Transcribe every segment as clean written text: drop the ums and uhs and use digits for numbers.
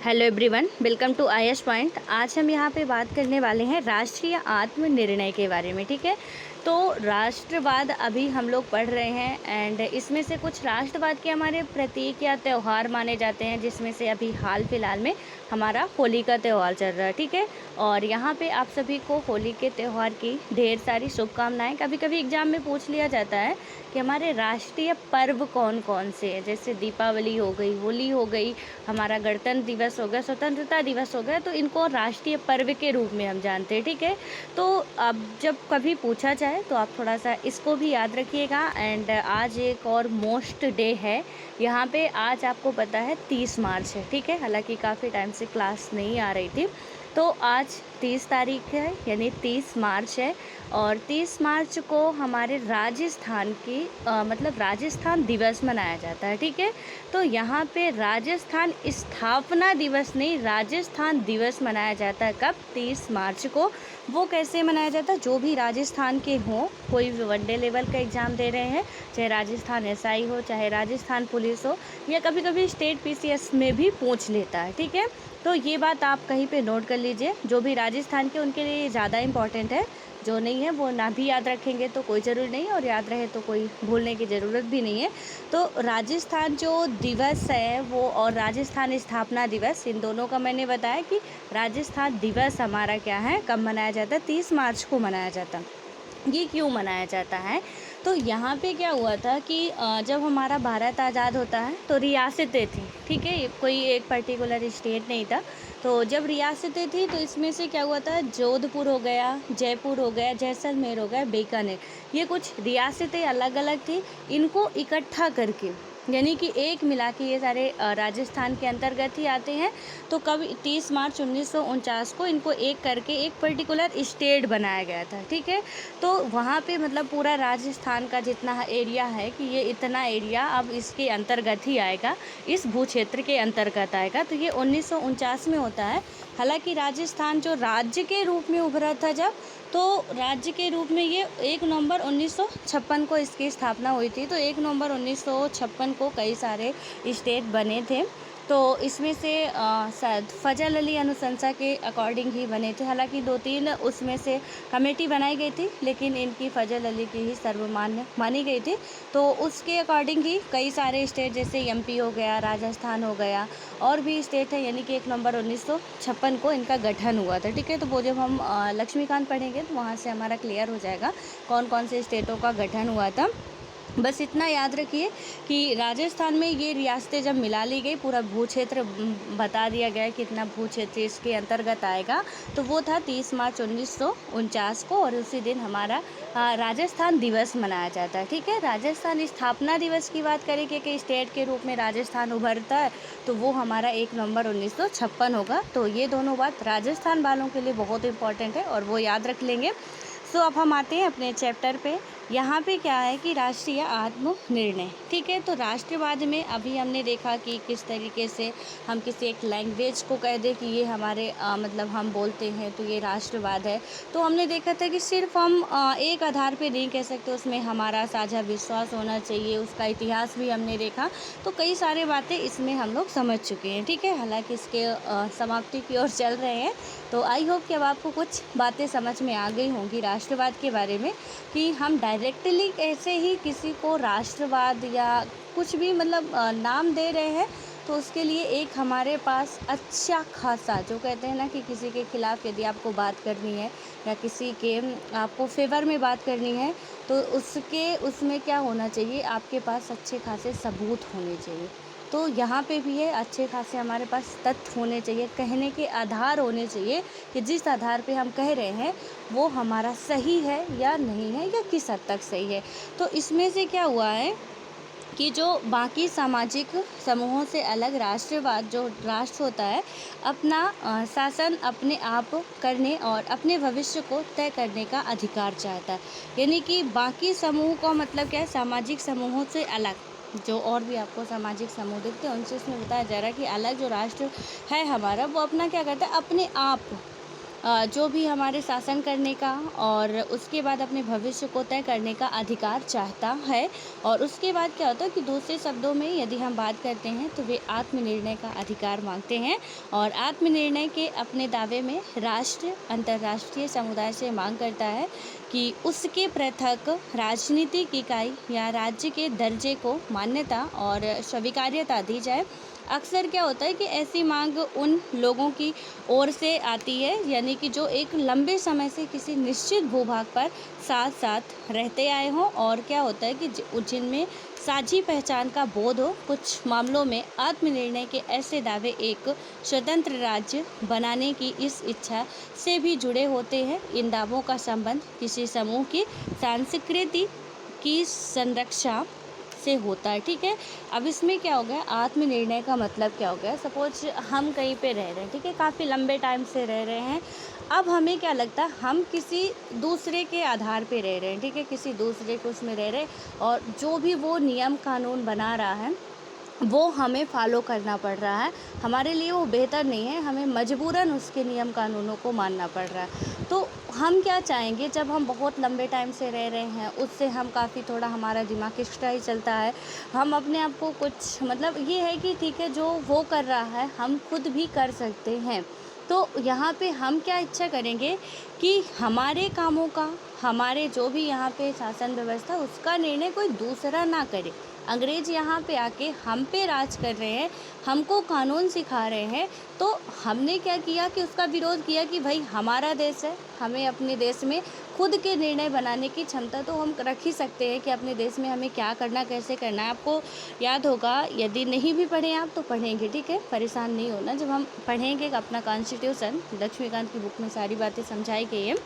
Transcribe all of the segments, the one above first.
Hello everyone, welcome to IAS point. आज हम यहाँ पे बात करने वाले हैं राष्ट्रीय आत्मनिर्णय के बारे में। ठीक है, तो राष्ट्रवाद अभी हम लोग पढ़ रहे हैं एंड इसमें से कुछ राष्ट्रवाद के हमारे प्रतीक या त्यौहार माने जाते हैं, जिसमें से अभी हाल फिलहाल में हमारा होली का त्यौहार चल रहा है। ठीक है, और यहाँ पे आप सभी को होली के त्यौहार की ढेर सारी शुभकामनाएं। कभी कभी एग्जाम में पूछ लिया जाता है कि हमारे राष्ट्रीय पर्व कौन कौन से हैं, जैसे दीपावली हो गई, होली हो गई, हमारा गणतंत्र दिवस हो गया, स्वतंत्रता दिवस हो गया, तो इनको राष्ट्रीय पर्व के रूप में हम जानते हैं। ठीक है, तो अब जब कभी पूछा जाए तो आप थोड़ा सा इसको भी याद रखिएगा। एंड आज एक और मोस्ट डे है यहाँ पे। आज आपको पता है 30 मार्च है। ठीक है, हालांकि काफ़ी टाइम से क्लास नहीं आ रही थी, तो आज 30 तारीख है, यानी 30 मार्च है। और 30 मार्च को हमारे राजस्थान की मतलब राजस्थान दिवस मनाया जाता है। ठीक है, तो यहाँ पे राजस्थान स्थापना दिवस नहीं, राजस्थान दिवस मनाया जाता है। कब? 30 मार्च को। वो कैसे मनाया जाता है? जो भी राजस्थान के हों, कोई भी वनडे लेवल का एग्ज़ाम दे रहे हैं, चाहे राजस्थान एसआई हो, चाहे राजस्थान पुलिस हो, या कभी कभी स्टेट पीसीएस में भी पूछ लेता है। ठीक है, तो ये बात आप कहीं पे नोट कर लीजिए। जो भी राजस्थान के उनके लिए ज़्यादा इम्पॉर्टेंट है, जो नहीं है वो ना भी याद रखेंगे तो कोई ज़रूरी नहीं, और याद रहे तो कोई भूलने की ज़रूरत भी नहीं है। तो राजस्थान जो दिवस है वो, और राजस्थान स्थापना दिवस, इन दोनों का मैंने बताया कि राजस्थान दिवस हमारा क्या है, कब मनाया जाता है? 30 मार्च को मनाया जाता है। ये क्यों मनाया जाता है? तो यहाँ पे क्या हुआ था कि जब हमारा भारत आज़ाद होता है तो रियासतें थी। ठीक है, कोई एक पर्टिकुलर स्टेट नहीं था। तो जब रियासतें थी तो इसमें से क्या हुआ था, जोधपुर हो गया, जयपुर हो गया, जैसलमेर हो गया, बीकानेर, ये कुछ रियासतें अलग अलग थी। इनको इकट्ठा करके, यानी कि एक मिला के, ये सारे राजस्थान के अंतर्गत ही आते हैं। तो कब? 30 मार्च 1949 को इनको एक करके एक पर्टिकुलर स्टेट बनाया गया था। ठीक है, तो वहाँ पे मतलब पूरा राजस्थान का जितना एरिया है कि ये इतना एरिया अब इसके अंतर्गत ही आएगा, इस भू क्षेत्र के अंतर्गत आएगा। तो ये 1949 में होता है। हालांकि राजस्थान जो राज्य के रूप में उभरा था जब, तो राज्य के रूप में ये 1 नवंबर 1956 को इसकी स्थापना हुई थी। तो 1 नवंबर 1956 को कई सारे स्टेट बने थे। तो इसमें से शायद फजल अली अनुशंसा के अकॉर्डिंग ही बने थे। हालांकि 2-3 उसमें से कमेटी बनाई गई थी, लेकिन इनकी फजल अली की ही सर्वमान्य मानी गई थी। तो उसके अकॉर्डिंग ही कई सारे स्टेट, जैसे एमपी हो गया, राजस्थान हो गया, और भी स्टेट है, यानी कि 1 नवंबर 1956 को इनका गठन हुआ था। ठीक है, तो वो जब हम लक्ष्मीकांत पढ़ेंगे तो वहाँ से हमारा क्लियर हो जाएगा कौन कौन से स्टेटों का गठन हुआ था। बस इतना याद रखिए कि राजस्थान में ये रियासतें जब मिला ली गई, पूरा भू क्षेत्र बता दिया गया कितना भू क्षेत्र इसके अंतर्गत आएगा, तो वो था 30 मार्च 1949 को, और उसी दिन हमारा राजस्थान दिवस मनाया जाता है। ठीक है, राजस्थान स्थापना दिवस की बात करें कि स्टेट के रूप में राजस्थान उभरता है, तो वो हमारा 1 नवंबर 1956 होगा। तो ये दोनों बात राजस्थान वालों के लिए बहुत इंपॉर्टेंट है और वो याद रख लेंगे। सो अब हम आते हैं अपने चैप्टर पे। यहाँ पे क्या है कि राष्ट्रीय आत्मनिर्णय। ठीक है, तो राष्ट्रवाद में अभी हमने देखा कि किस तरीके से हम किसी एक लैंग्वेज को कह दें कि ये हमारे मतलब हम बोलते हैं तो ये राष्ट्रवाद है। तो हमने देखा था कि सिर्फ हम एक आधार पे नहीं कह सकते, उसमें हमारा साझा विश्वास होना चाहिए, उसका इतिहास भी हमने देखा। तो कई सारी बातें इसमें हम लोग समझ चुके हैं। ठीक है, हालांकि इसके समाप्ति की ओर चल रहे हैं। तो आई होप कि अब आपको कुछ बातें समझ में आ गई होंगी राष्ट्रवाद के बारे में, कि हम डायरेक्टली ऐसे ही किसी को राष्ट्रवाद या कुछ भी मतलब नाम दे रहे हैं, तो उसके लिए एक हमारे पास अच्छा खासा, जो कहते हैं ना कि किसी के खिलाफ़ यदि आपको बात करनी है या किसी के आपको फेवर में बात करनी है, तो उसमें क्या होना चाहिए, आपके पास अच्छे खासे सबूत होने चाहिए। तो यहाँ पे भी है, अच्छे खासे हमारे पास तथ्य होने चाहिए, कहने के आधार होने चाहिए कि जिस आधार पे हम कह रहे हैं वो हमारा सही है या नहीं है, या किस हद तक सही है। तो इसमें से क्या हुआ है कि जो बाकी सामाजिक समूहों से अलग राष्ट्रवाद, जो राष्ट्र होता है, अपना शासन अपने आप करने और अपने भविष्य को तय करने का अधिकार चाहता है। यानी कि बाकी समूह का मतलब क्या है, सामाजिक समूहों से अलग, जो और भी आपको सामाजिक समूह दिखते हैं उनसे इसमें बताया जा रहा है कि अलग जो राष्ट्र है हमारा, वो अपना क्या करता है, अपने आप जो भी हमारे शासन करने का और उसके बाद अपने भविष्य को तय करने का अधिकार चाहता है। और उसके बाद क्या होता है कि दूसरे शब्दों में यदि हम बात करते हैं तो वे आत्मनिर्णय का अधिकार मांगते हैं। और आत्मनिर्णय के अपने दावे में राष्ट्र अंतर्राष्ट्रीय समुदाय से मांग करता है कि उसके पृथक राजनीतिक इकाई या राज्य के दर्जे को मान्यता और स्वीकार्यता दी जाए। अक्सर क्या होता है कि ऐसी मांग उन लोगों की ओर से आती है, यानी कि जो एक लंबे समय से किसी निश्चित भूभाग पर साथ साथ रहते आए हों, और क्या होता है कि जिनमें साझी पहचान का बोध हो। कुछ मामलों में आत्मनिर्णय के ऐसे दावे एक स्वतंत्र राज्य बनाने की इस इच्छा से भी जुड़े होते हैं। इन दावों का संबंध किसी समूह की संस्कृति की संरक्षा से होता है। ठीक है, अब इसमें क्या हो गया, आत्मनिर्णय का मतलब क्या हो गया। सपोज हम कहीं पे रह रहे हैं, ठीक है, काफ़ी लंबे टाइम से रह रहे हैं। अब हमें क्या लगता है, हम किसी दूसरे के आधार पे रह रहे हैं, ठीक है, किसी दूसरे के उसमें रह रहे हैं, और जो भी वो नियम कानून बना रहा है वो हमें फॉलो करना पड़ रहा है। हमारे लिए वो बेहतर नहीं है, हमें मजबूरन उसके नियम कानूनों को मानना पड़ रहा है। तो हम क्या चाहेंगे, जब हम बहुत लंबे टाइम से रह रहे हैं, उससे हम काफ़ी थोड़ा हमारा दिमाग एक्स्ट्रा ही चलता है। हम अपने आप को कुछ मतलब ये है कि ठीक है, जो वो कर रहा है हम खुद भी कर सकते हैं। तो यहाँ पे हम क्या इच्छा करेंगे कि हमारे कामों का, हमारे जो भी यहाँ पे शासन व्यवस्था, उसका निर्णय कोई दूसरा ना करे। अंग्रेज यहाँ पे आके हम पे राज कर रहे हैं, हमको कानून सिखा रहे हैं, तो हमने क्या किया कि उसका विरोध किया कि भाई हमारा देश है, हमें अपने देश में खुद के निर्णय बनाने की क्षमता तो हम रख ही सकते हैं कि अपने देश में हमें क्या करना, कैसे करना है। आपको याद होगा, यदि नहीं भी पढ़े आप तो पढ़ेंगे, ठीक है, परेशान नहीं होना। जब हम पढ़ेंगे अपना कॉन्स्टिट्यूशन, लक्ष्मीकांत की बुक में सारी बातें समझाई गई हैं,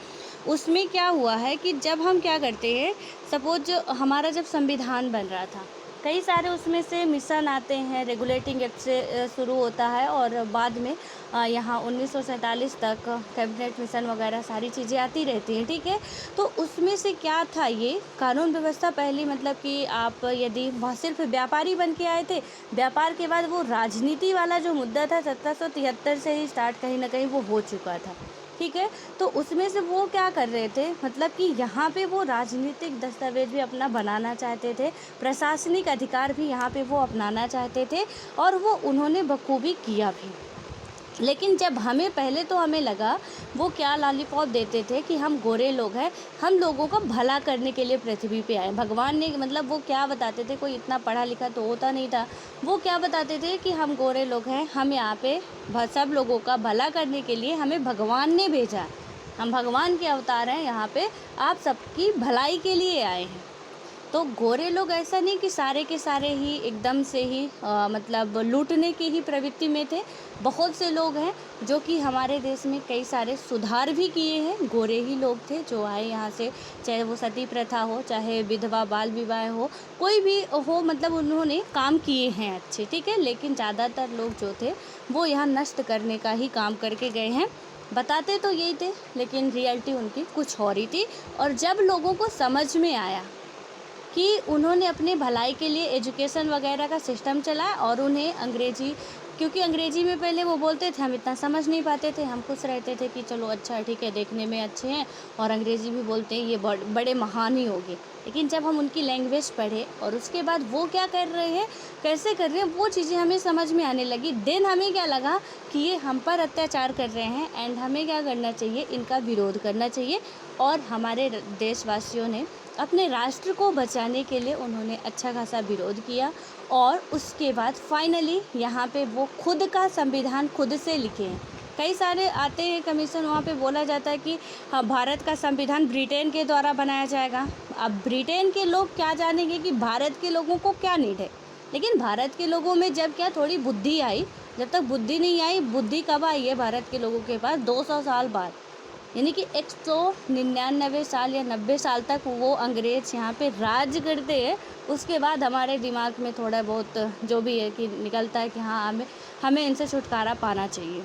उसमें क्या हुआ है कि जब हम क्या करते हैं, सपोज हमारा जब संविधान बन रहा था, कई सारे उसमें से मिशन आते हैं, रेगुलेटिंग एक्ट से शुरू होता है, और बाद में यहाँ 1947 तक कैबिनेट मिशन वगैरह सारी चीज़ें आती रहती हैं, ठीक है। तो उसमें से क्या था, ये कानून व्यवस्था पहली, मतलब कि आप यदि सिर्फ व्यापारी बन के आए थे, व्यापार के बाद वो राजनीति वाला जो मुद्दा था 1773 से ही स्टार्ट कहीं ना कहीं वो हो चुका था, ठीक है। तो उसमें से वो क्या कर रहे थे, मतलब कि यहाँ पे वो राजनीतिक दस्तावेज भी अपना बनाना चाहते थे, प्रशासनिक अधिकार भी यहाँ पे वो अपनाना चाहते थे, और वो उन्होंने बखूबी किया भी। लेकिन जब हमें पहले तो हमें लगा वो क्या लॉलीपॉप देते थे कि हम गोरे लोग हैं, हम लोगों का भला करने के लिए पृथ्वी पे आए। भगवान ने, मतलब वो क्या बताते थे, कोई इतना पढ़ा लिखा तो होता नहीं था, वो क्या बताते थे कि हम गोरे लोग हैं, हम यहाँ पे सब लोगों का भला करने के लिए हमें भगवान ने भेजा, हम भगवान के अवतार हैं, यहाँ पे आप सबकी भलाई के लिए आए हैं। तो गोरे लोग ऐसा नहीं कि सारे के सारे ही एकदम से ही मतलब लूटने की ही प्रवृत्ति में थे। बहुत से लोग हैं जो कि हमारे देश में कई सारे सुधार भी किए हैं, गोरे ही लोग थे जो आए यहाँ से, चाहे वो सती प्रथा हो, चाहे विधवा बाल विवाह हो, कोई भी हो, मतलब उन्होंने काम किए हैं अच्छे, ठीक है। लेकिन ज़्यादातर लोग जो थे वो यहाँ नष्ट करने का ही काम करके गए हैं। बताते तो यही थे, लेकिन रियलिटी उनकी कुछ और ही थी। और जब लोगों को समझ में आया कि उन्होंने अपने भलाई के लिए एजुकेशन वगैरह का सिस्टम चलाया, और उन्हें अंग्रेजी, क्योंकि अंग्रेजी में पहले वो बोलते थे हम इतना समझ नहीं पाते थे, हम खुश रहते थे कि चलो अच्छा है, ठीक है, देखने में अच्छे हैं और अंग्रेजी भी बोलते हैं, ये बड़े महान ही होंगे। लेकिन जब हम उनकी लैंग्वेज पढ़े और उसके बाद वो क्या कर रहे हैं, कैसे कर रहे हैं, वो चीज़ें हमें समझ में आने लगी। देन हमें क्या लगा कि ये हम पर अत्याचार कर रहे हैं, एंड हमें क्या करना चाहिए, इनका विरोध करना चाहिए। और हमारे देशवासियों ने अपने राष्ट्र को बचाने के लिए उन्होंने अच्छा खासा विरोध किया, और उसके बाद फाइनली यहाँ पे वो खुद का संविधान खुद से लिखे हैं। कई सारे आते हैं कमीशन, वहाँ पे बोला जाता है कि हाँ, भारत का संविधान ब्रिटेन के द्वारा बनाया जाएगा। अब ब्रिटेन के लोग क्या जानेंगे कि भारत के लोगों को क्या नीड है। लेकिन भारत के लोगों में जब क्या थोड़ी बुद्धि आई, जब तक बुद्धि नहीं आई, बुद्धि कब आई है भारत के लोगों के पास, 200 साल बाद, यानी कि 199 साल या 90 साल तक वो अंग्रेज यहाँ पे राज करते हैं। उसके बाद हमारे दिमाग में थोड़ा बहुत जो भी है कि निकलता है कि हाँ, हमें इनसे छुटकारा पाना चाहिए।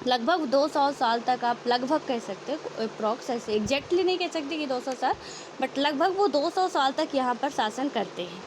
लगभग 200 साल तक आप लगभग कह सकते हो, अप्रॉक्स, ऐसे एग्जैक्टली नहीं कह सकते कि 200 साल, बट लगभग वो 200 साल तक यहाँ पर शासन करते हैं,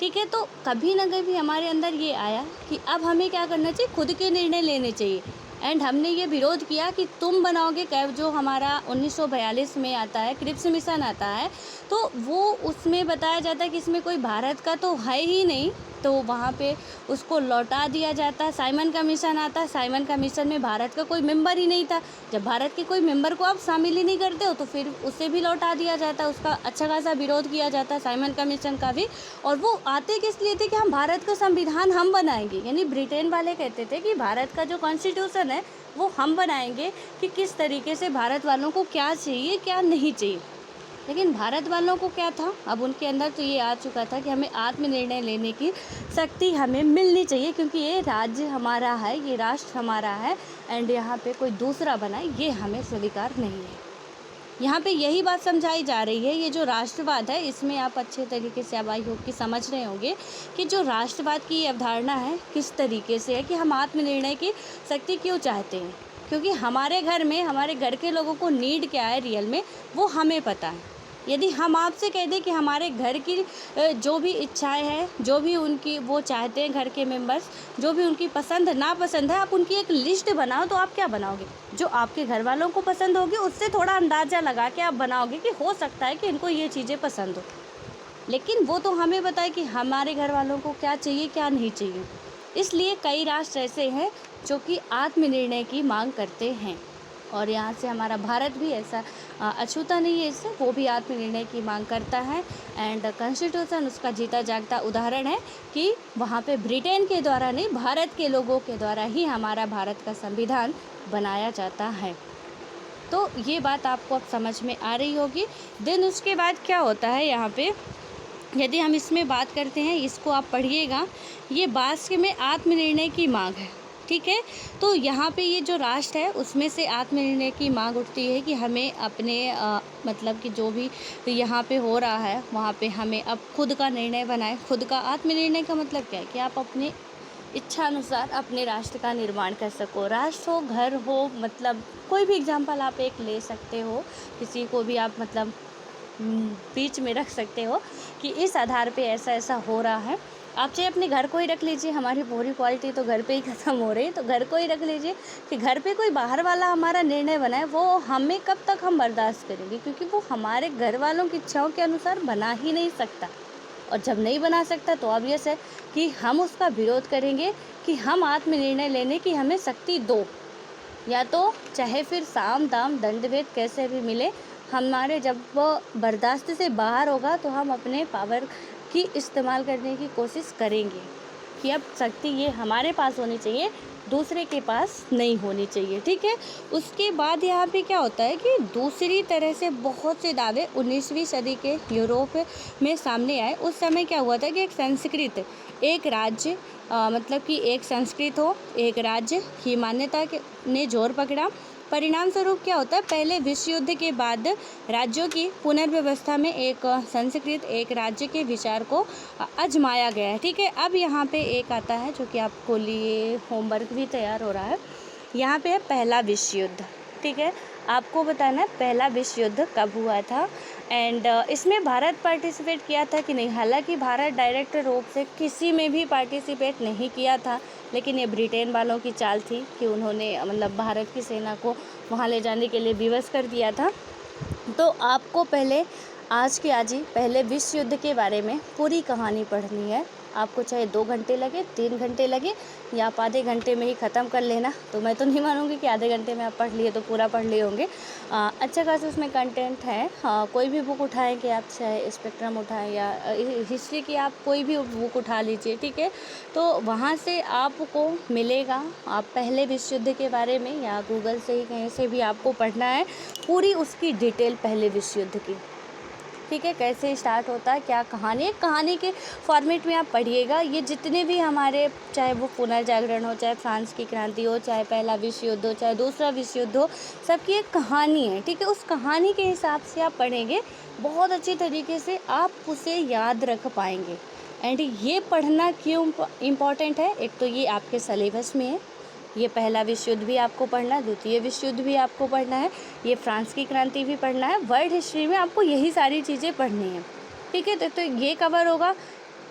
ठीक है। तो कभी ना कभी हमारे अंदर ये आया कि अब हमें क्या करना चाहिए, खुद के निर्णय लेने चाहिए। एंड हमने ये विरोध किया कि तुम बनाओगे कैब, जो हमारा 1942 में आता है, क्रिप्स मिशन आता है, तो वो उसमें बताया जाता है कि इसमें कोई भारत का तो है ही नहीं, तो वहाँ पे उसको लौटा दिया जाता है। साइमन का मिशन आता है, साइमन का मिशन में भारत का कोई मेंबर ही नहीं था। जब भारत के कोई मेंबर को आप शामिल ही नहीं करते हो तो फिर उसे भी लौटा दिया जाता है, उसका अच्छा खासा विरोध किया जाता है साइमन का मिशन का भी। और वो आते किस लिए थे कि हम भारत का संविधान हम बनाएंगे, यानी ब्रिटेन वाले कहते थे कि भारत का जो कॉन्स्टिट्यूशन है वो हम बनाएंगे कि किस तरीके से भारत वालों को क्या चाहिए क्या नहीं चाहिए। लेकिन भारत वालों को क्या था, अब उनके अंदर तो ये आ चुका था कि हमें आत्मनिर्णय लेने की शक्ति हमें मिलनी चाहिए, क्योंकि ये राज्य हमारा है, ये राष्ट्र हमारा है, एंड यहाँ पे कोई दूसरा बनाए ये हमें स्वीकार नहीं है। यहाँ पे यही बात समझाई जा रही है। ये जो राष्ट्रवाद है इसमें आप अच्छे तरीके से अब आई होप कि समझ रहे होंगे कि जो राष्ट्रवाद की अवधारणा है किस तरीके से है, कि हम आत्मनिर्णय की शक्ति क्यों चाहते हैं, क्योंकि हमारे घर में हमारे घर के लोगों को नीड क्या है रियल में वो हमें पता है। यदि हम आपसे कह दें कि हमारे घर की जो भी इच्छाएं हैं, जो भी उनकी वो चाहते हैं घर के मेंबर्स, जो भी उनकी पसंद नापसंद है, आप उनकी एक लिस्ट बनाओ, तो आप क्या बनाओगे? जो आपके घर वालों को पसंद होगी उससे थोड़ा अंदाज़ा लगा के आप बनाओगे कि हो सकता है कि इनको ये चीज़ें पसंद हो। लेकिन वो तो हमें बताए कि हमारे घर वालों को क्या चाहिए क्या नहीं चाहिए। इसलिए कई राष्ट्र ऐसे हैं जो कि आत्मनिर्णय की मांग करते हैं, और यहाँ से हमारा भारत भी ऐसा अछूता नहीं है इससे, वो भी आत्मनिर्णय की मांग करता है। एंड कॉन्स्टिट्यूशन उसका जीता जागता उदाहरण है कि वहाँ पे ब्रिटेन के द्वारा नहीं, भारत के लोगों के द्वारा ही हमारा भारत का संविधान बनाया जाता है। तो ये बात आपको अब समझ में आ रही होगी। देन उसके बाद क्या होता है यहाँ पे, यदि हम इसमें बात करते हैं, इसको आप पढ़िएगा, ये वास्तव में आत्मनिर्णय की मांग है, ठीक है। तो यहाँ पे ये जो राष्ट्र है उसमें से आत्मनिर्णय की मांग उठती है कि हमें अपने मतलब कि जो भी यहाँ पे हो रहा है वहाँ पे हमें अब खुद का निर्णय बनाए। खुद का आत्मनिर्णय का मतलब क्या है कि आप अपने इच्छा अनुसार अपने राष्ट्र का निर्माण कर सको। राष्ट्र हो, घर हो, मतलब कोई भी एग्जाम्पल आप एक ले सकते हो, किसी को भी आप मतलब बीच में रख सकते हो कि इस आधार पे ऐसा ऐसा हो रहा है। आप चाहे अपने घर को ही रख लीजिए, हमारी पूरी क्वालिटी तो घर पे ही ख़त्म हो रही है, तो घर को ही रख लीजिए कि घर पे कोई बाहर वाला हमारा निर्णय बनाए, वो हमें कब तक हम बर्दाश्त करेंगे, क्योंकि वो हमारे घर वालों की इच्छाओं के अनुसार बना ही नहीं सकता। और जब नहीं बना सकता तो ऑब्वियस है कि हम उसका विरोध करेंगे कि हम आत्मनिर्णय लेने की हमें शक्ति दो, या तो चाहे फिर साम दाम दंड भेद कैसे भी मिले, हमारे जब वो बर्दाश्त से बाहर होगा तो हम अपने पावर की इस्तेमाल करने की कोशिश करेंगे कि अब शक्ति ये हमारे पास होनी चाहिए, दूसरे के पास नहीं होनी चाहिए, ठीक है। उसके बाद यहाँ पे क्या होता है कि दूसरी तरह से बहुत से दावे 19वीं सदी के यूरोप में सामने आए। उस समय क्या हुआ था कि एक संस्कृत एक राज्य मतलब कि एक संस्कृत हो एक राज्य की मान्यता ने जोर पकड़ा। परिणाम स्वरूप क्या होता है, पहले विश्व युद्ध के बाद राज्यों की पुनर्व्यवस्था में एक संस्कृत एक राज्य के विचार को आजमाया गया है, ठीक है। अब यहाँ पे एक आता है जो कि आपको लिए होमवर्क भी तैयार हो रहा है। यहाँ पे है पहला विश्व युद्ध, ठीक है। आपको बताना है पहला विश्व युद्ध कब हुआ था एंड इसमें भारत पार्टिसिपेट किया था कि नहीं। हालांकि भारत डायरेक्ट रूप से किसी में भी पार्टिसिपेट नहीं किया था, लेकिन ये ब्रिटेन वालों की चाल थी कि उन्होंने मतलब भारत की सेना को वहाँ ले जाने के लिए विवश कर दिया था। तो आपको पहले आज के आज ही पहले विश्व युद्ध के बारे में पूरी कहानी पढ़नी है। आपको चाहे 2 घंटे लगे 3 घंटे लगे या आप आधे घंटे में ही ख़त्म कर लेना, तो मैं तो नहीं मानूंगी कि आधे घंटे में आप पढ़ लिए तो पूरा पढ़ लिए होंगे। अच्छा खासा उसमें कंटेंट है। कोई भी बुक उठाएं कि आप चाहे स्पेक्ट्रम उठाएं या हिस्ट्री की आप कोई भी बुक उठा लीजिए, ठीक है। तो वहाँ से आपको मिलेगा, आप पहले विश्व युद्ध के बारे में या गूगल से ही कहीं से भी आपको पढ़ना है पूरी उसकी डिटेल पहले विश्व युद्ध की, ठीक है। कैसे स्टार्ट होता है, क्या कहानी है, कहानी के फॉर्मेट में आप पढ़िएगा। ये जितने भी हमारे चाहे वो पुनर्जागरण हो, चाहे फ्रांस की क्रांति हो, चाहे पहला विश्व युद्ध हो, चाहे दूसरा विश्व युद्ध हो, सबकी एक कहानी है, ठीक है। उस कहानी के हिसाब से आप पढ़ेंगे बहुत अच्छी तरीके से आप उसे याद रख पाएंगे। एंड ये पढ़ना क्यों इम्पॉर्टेंट है, एक तो ये आपके सिलेबस में है, ये पहला विश्व युद्ध भी आपको पढ़ना है, द्वितीय विश्व युद्ध भी आपको पढ़ना है, ये फ्रांस की क्रांति भी पढ़ना है। वर्ल्ड हिस्ट्री में आपको यही सारी चीज़ें पढ़नी है, ठीक है। तो ये कवर होगा।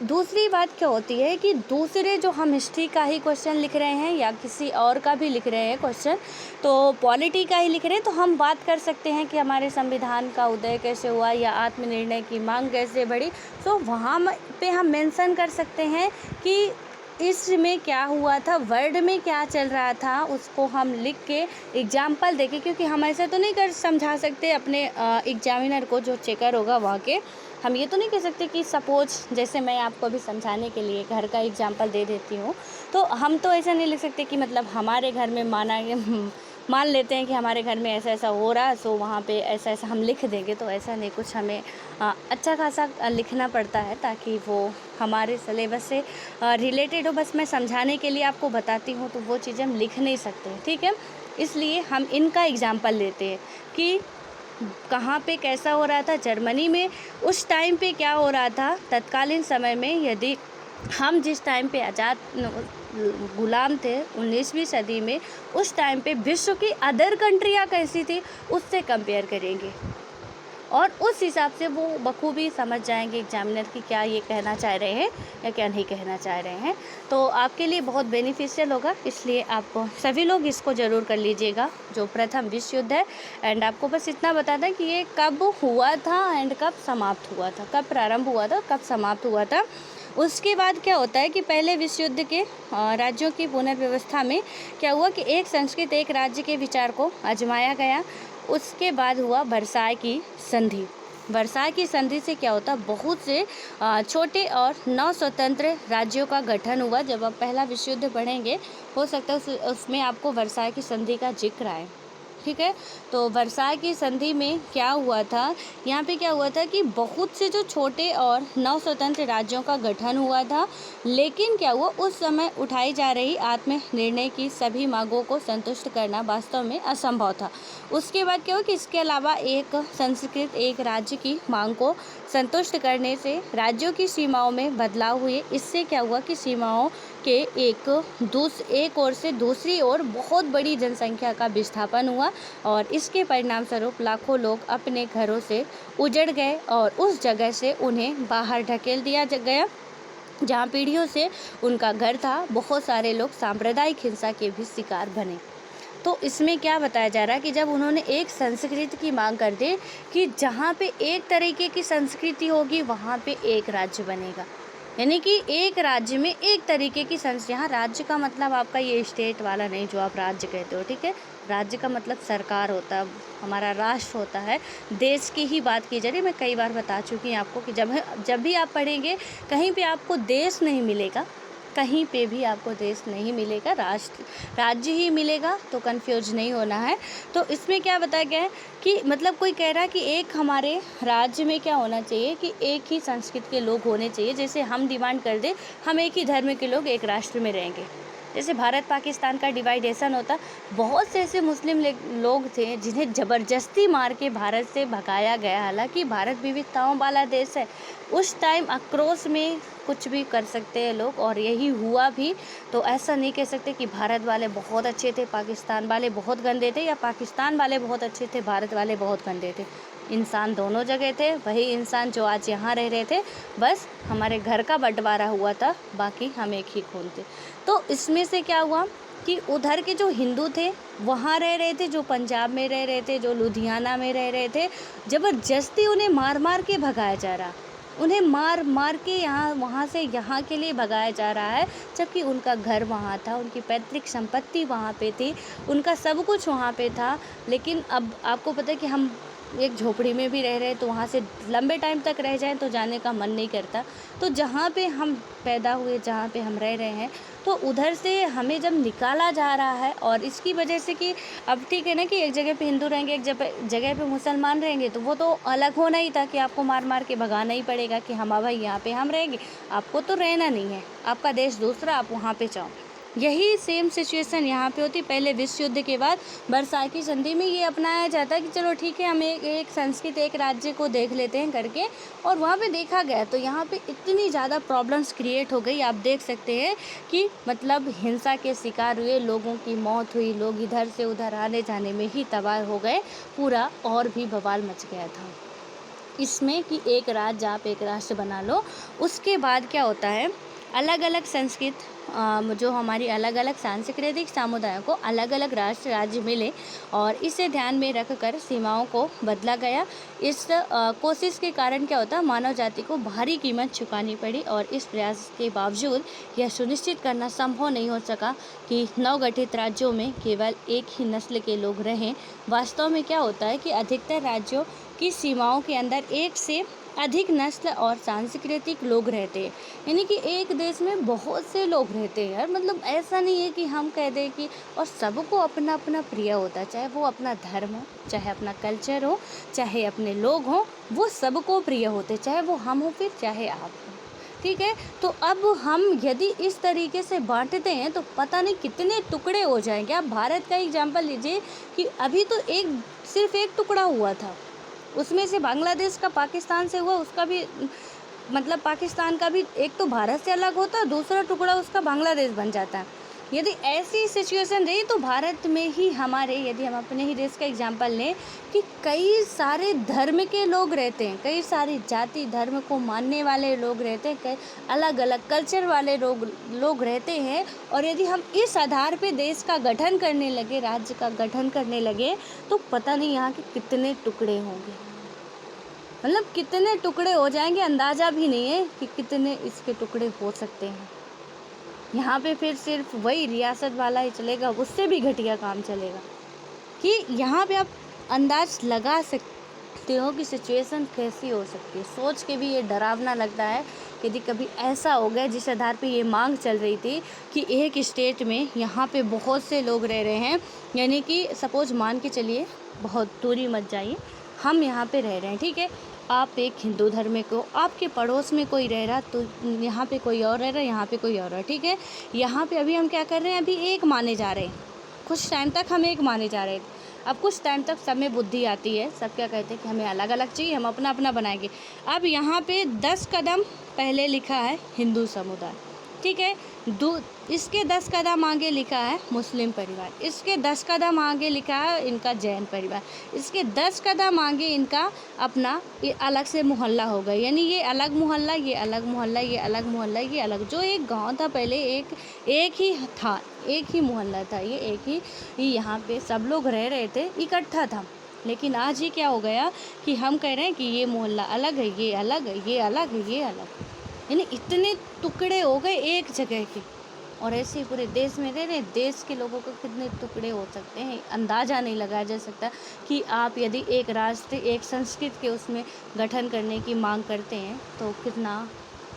दूसरी बात क्या होती है कि दूसरे जो हम हिस्ट्री का ही क्वेश्चन लिख रहे हैं या किसी और का भी लिख रहे हैं क्वेश्चन, तो पॉलिटी का ही लिख रहे हैं, तो हम बात कर सकते हैं कि हमारे संविधान का उदय कैसे हुआ या आत्मनिर्णय की मांग कैसे बढ़ी। तो वहाँ पे हम मेंशन कर सकते हैं कि इसमें क्या हुआ था, वर्ड में क्या चल रहा था, उसको हम लिख के एग्जाम्पल देके, क्योंकि हम ऐसे तो नहीं कर समझा सकते अपने एग्जामिनर को, जो चेकर होगा वहाँ के। हम ये तो नहीं कह सकते कि सपोज जैसे मैं आपको अभी समझाने के लिए घर का एग्जाम्पल दे देती हूँ, तो हम तो ऐसा नहीं लिख सकते कि मतलब हमारे घर में मान लेते हैं कि हमारे घर में ऐसा ऐसा हो रहा, सो वहाँ पे ऐसा ऐसा हम लिख देंगे। तो ऐसा नहीं, कुछ हमें अच्छा खासा लिखना पड़ता है ताकि वो हमारे सिलेबस से रिलेटेड हो। बस मैं समझाने के लिए आपको बताती हूँ, तो वो चीज़ें हम लिख नहीं सकते, ठीक है। इसलिए हम इनका एग्जाम्पल लेते हैं कि कहाँ पे कैसा हो रहा था जर्मनी में, उस टाइम पे क्या हो रहा था तत्कालीन समय में। यदि हम जिस टाइम पे आज़ाद गुलाम थे 19वीं सदी में, उस टाइम पे विश्व की अदर कंट्रियाँ कैसी थी उससे कंपेयर करेंगे, और उस हिसाब से वो बखूबी समझ जाएंगे एग्जामिनर की क्या ये कहना चाह रहे हैं या क्या नहीं कहना चाह रहे हैं। तो आपके लिए बहुत बेनिफिशियल होगा, इसलिए आप सभी लोग इसको ज़रूर कर लीजिएगा, जो प्रथम विश्व युद्ध है। एंड आपको बस इतना बता दें कि ये कब हुआ था एंड कब समाप्त हुआ था, कब प्रारंभ हुआ था, कब समाप्त हुआ था। उसके बाद क्या होता है कि पहले विश्व युद्ध के राज्यों की पुनर्व्यवस्था में क्या हुआ कि एक संस्कृत एक राज्य के विचार को आजमाया गया। उसके बाद हुआ वर्साय की संधि। वर्साय की संधि से क्या होता, बहुत से छोटे और नव स्वतंत्र राज्यों का गठन हुआ। जब आप पहला विश्व युद्ध पढ़ेंगे, हो सकता है उसमें आपको वर्साय की संधि का जिक्र आए, ठीक है। तो वर्साय की संधि में क्या हुआ था, यहाँ पे क्या हुआ था कि बहुत से जो छोटे और नव स्वतंत्र राज्यों का गठन हुआ था, लेकिन क्या हुआ, उस समय उठाई जा रही आत्मनिर्णय की सभी मांगों को संतुष्ट करना वास्तव में असंभव था। उसके बाद क्या हुआ कि इसके अलावा एक संस्कृत एक राज्य की मांग को संतुष्ट करने से राज्यों की सीमाओं में बदलाव हुए। इससे क्या हुआ कि सीमाओं के एक ओर से दूसरी ओर बहुत बड़ी जनसंख्या का विस्थापन हुआ, और इसके परिणाम स्वरूप लाखों लोग अपने घरों से उजड़ गए और उस जगह से उन्हें बाहर ढकेल दिया गया जहाँ पीढ़ियों से उनका घर था। बहुत सारे लोग सांप्रदायिक हिंसा के भी शिकार बने। तो इसमें क्या बताया जा रहा है कि जब उन्होंने एक संस्कृति की मांग कर दी कि जहाँ पे एक तरीके की संस्कृति होगी वहाँ पे एक राज्य बनेगा, यानी कि एक राज्य में एक तरीके की यहाँ राज्य का मतलब आपका ये स्टेट वाला नहीं जो आप राज्य कहते हो, ठीक है। राज्य का मतलब सरकार होता है, हमारा राष्ट्र होता है। देश की ही बात की जा रही है। मैं कई बार बता चुकी हूँ आपको कि जब भी आप पढ़ेंगे कहीं पे आपको देश नहीं मिलेगा, कहीं पे भी आपको देश नहीं मिलेगा, राज्य ही मिलेगा। तो कंफ्यूज नहीं होना है। तो इसमें क्या बताया गया है कि मतलब कोई कह रहा है कि एक हमारे राज्य में क्या होना चाहिए कि एक ही संस्कृति के लोग होने चाहिए। जैसे हम डिमांड कर दें हम एक ही धर्म के लोग एक राष्ट्र में रहेंगे, जैसे भारत पाकिस्तान का डिवाइडेशन होता। बहुत से ऐसे मुस्लिम लोग थे जिन्हें ज़बरदस्ती मार के भारत से भगाया गया। हालांकि भारत विविधताओं वाला देश है, उस टाइम आक्रोश में कुछ भी कर सकते हैं लोग, और यही हुआ भी। तो ऐसा नहीं कह सकते कि भारत वाले बहुत अच्छे थे पाकिस्तान वाले बहुत गंदे थे, या पाकिस्तान वाले बहुत अच्छे थे भारत वाले बहुत गंदे थे। इंसान दोनों जगह थे, वही इंसान जो आज यहाँ रह रहे थे, बस हमारे घर का बंटवारा हुआ था, बाकी हम एक ही खून थे। तो इसमें से क्या हुआ कि उधर के जो हिंदू थे वहाँ रह रहे थे, जो पंजाब में रह रहे थे, जो लुधियाना में रह रहे थे, ज़बरदस्ती उन्हें मार मार के भगाया जा रहा, उन्हें मार मार के वहाँ से यहाँ के लिए भगाया जा रहा है, जबकि उनका घर वहाँ था, उनकी पैतृक संपत्ति वहाँ पे थी, उनका सब कुछ वहाँ पे था। लेकिन अब आपको पता है कि हम एक झोपड़ी में भी रह रहे हैं, तो वहाँ से लंबे टाइम तक रह जाएं तो जाने का मन नहीं करता। तो जहाँ पे हम पैदा हुए, जहाँ पे हम रह रहे हैं, तो उधर से हमें जब निकाला जा रहा है, और इसकी वजह से कि अब ठीक है ना कि एक जगह पे हिंदू रहेंगे, एक जगह पे मुसलमान रहेंगे, तो वो तो अलग होना ही था कि आपको मार मार के भगाना ही पड़ेगा कि हम भाई यहाँ पे हम रहेंगे, आपको तो रहना नहीं है, आपका देश दूसरा, आप वहाँ पे जाओ। यही सेम सिचुएशन यहाँ पे होती। पहले विश्व युद्ध के बाद वर्साय की संधि में ये अपनाया जाता है कि चलो ठीक है, हम एक संस्कृत एक राज्य को देख लेते हैं करके, और वहाँ पे देखा गया तो यहाँ पे इतनी ज़्यादा प्रॉब्लम्स क्रिएट हो गई। आप देख सकते हैं कि मतलब हिंसा के शिकार हुए, लोगों की मौत हुई, लोग इधर से उधर आने जाने में ही तबाह हो गए, पूरा और भी बवाल मच गया था। इसमें कि एक राज्य आप एक राष्ट्र बना लो। उसके बाद क्या होता है, अलग अलग संस्कृत जो हमारी अलग अलग सांस्कृतिक समुदायों को अलग अलग राष्ट्र राज्य मिले और इसे ध्यान में रखकर सीमाओं को बदला गया। इस कोशिश के कारण क्या होता है, मानव जाति को भारी कीमत चुकानी पड़ी और इस प्रयास के बावजूद यह सुनिश्चित करना संभव नहीं हो सका कि नवगठित राज्यों में केवल एक ही नस्ल के लोग रहें। वास्तव में क्या होता है कि अधिकतर राज्यों की सीमाओं के अंदर एक से अधिक नस्ल और सांस्कृतिक लोग रहते हैं, यानी कि एक देश में बहुत से लोग रहते हैं यार। मतलब ऐसा नहीं है कि हम कह दें कि, और सबको अपना अपना प्रिय होता है, चाहे वो अपना धर्म हो, चाहे अपना कल्चर हो, चाहे अपने लोग हों, वो सबको प्रिय होते, चाहे वो हम हो फिर चाहे आप हो, ठीक है। तो अब हम यदि इस तरीके से बांटते हैं तो पता नहीं कितने टुकड़े हो जाएंगे। आप भारत का एग्जाम्पल लीजिए कि अभी तो सिर्फ एक टुकड़ा हुआ था, उसमें से बांग्लादेश का पाकिस्तान से हुआ, उसका भी मतलब पाकिस्तान का भी एक तो भारत से अलग होता है, दूसरा टुकड़ा उसका बांग्लादेश बन जाता है। यदि ऐसी सिचुएशन रही तो भारत में ही हमारे, यदि हम अपने ही देश का एग्जांपल लें कि कई सारे धर्म के लोग रहते हैं, कई सारी जाति धर्म को मानने वाले लोग रहते हैं, कई अलग अलग कल्चर वाले लोग रहते हैं। और यदि हम इस आधार पे देश का गठन करने लगे, राज्य का गठन करने लगे, तो पता नहीं यहाँ के कितने टुकड़े होंगे, मतलब कितने टुकड़े हो जाएंगे, अंदाज़ा भी नहीं है कि कितने इसके टुकड़े हो सकते हैं। यहाँ पे फिर सिर्फ वही रियासत वाला ही चलेगा, उससे भी घटिया काम चलेगा। कि यहाँ पे आप अंदाज लगा सकते हो कि सिचुएशन कैसी हो सकती है। सोच के भी ये डरावना लगता है यदि कभी ऐसा हो गया जिस आधार पे ये मांग चल रही थी कि एक स्टेट में यहाँ पे बहुत से लोग रह रहे हैं, यानी कि सपोज मान के चलिए, बहुत दूरी मत जाइए, हम यहाँ पे रह रहे हैं, ठीक है। आप एक हिंदू धर्म को, आपके पड़ोस में कोई रह रहा, तो यहाँ पे कोई और रह रहा है, यहाँ पे कोई और है, ठीक है। यहाँ पे अभी हम क्या कर रहे हैं, अभी एक माने जा रहे हैं, कुछ टाइम तक हम एक माने जा रहे हैं। अब कुछ टाइम तक सब में बुद्धि आती है, सब क्या कहते हैं कि हमें अलग अलग चाहिए, हम अपना अपना बनाएंगे। अब यहाँ पे 10 कदम पहले लिखा है हिंदू समुदाय, ठीक है। इसके 10 कदम आगे लिखा है मुस्लिम परिवार, इसके 10 कदम आगे लिखा है इनका जैन परिवार, इसके 10 कदम आगे इनका अपना ये अलग से मोहल्ला होगा, यानी ये अलग मोहल्ला, ये अलग मोहल्ला, ये अलग मोहल्ला, ये अलग। जो एक गांव था पहले एक ही था, एक ही मोहल्ला था, ये एक ही यहाँ पे सब लोग रह रहे थे, इकट्ठा था। लेकिन आज ये क्या हो गया कि हम कह रहे हैं कि ये मोहल्ला अलग है, ये अलग है, ये अलग है, ये अलग, यानी इतने टुकड़े हो गए एक जगह के। और ऐसे ही पूरे देश में रह रहे, देश के लोगों को कितने टुकड़े हो सकते हैं, अंदाज़ा नहीं लगाया जा सकता। कि आप यदि एक राष्ट्र, एक संस्कृति के उसमें गठन करने की मांग करते हैं तो कितना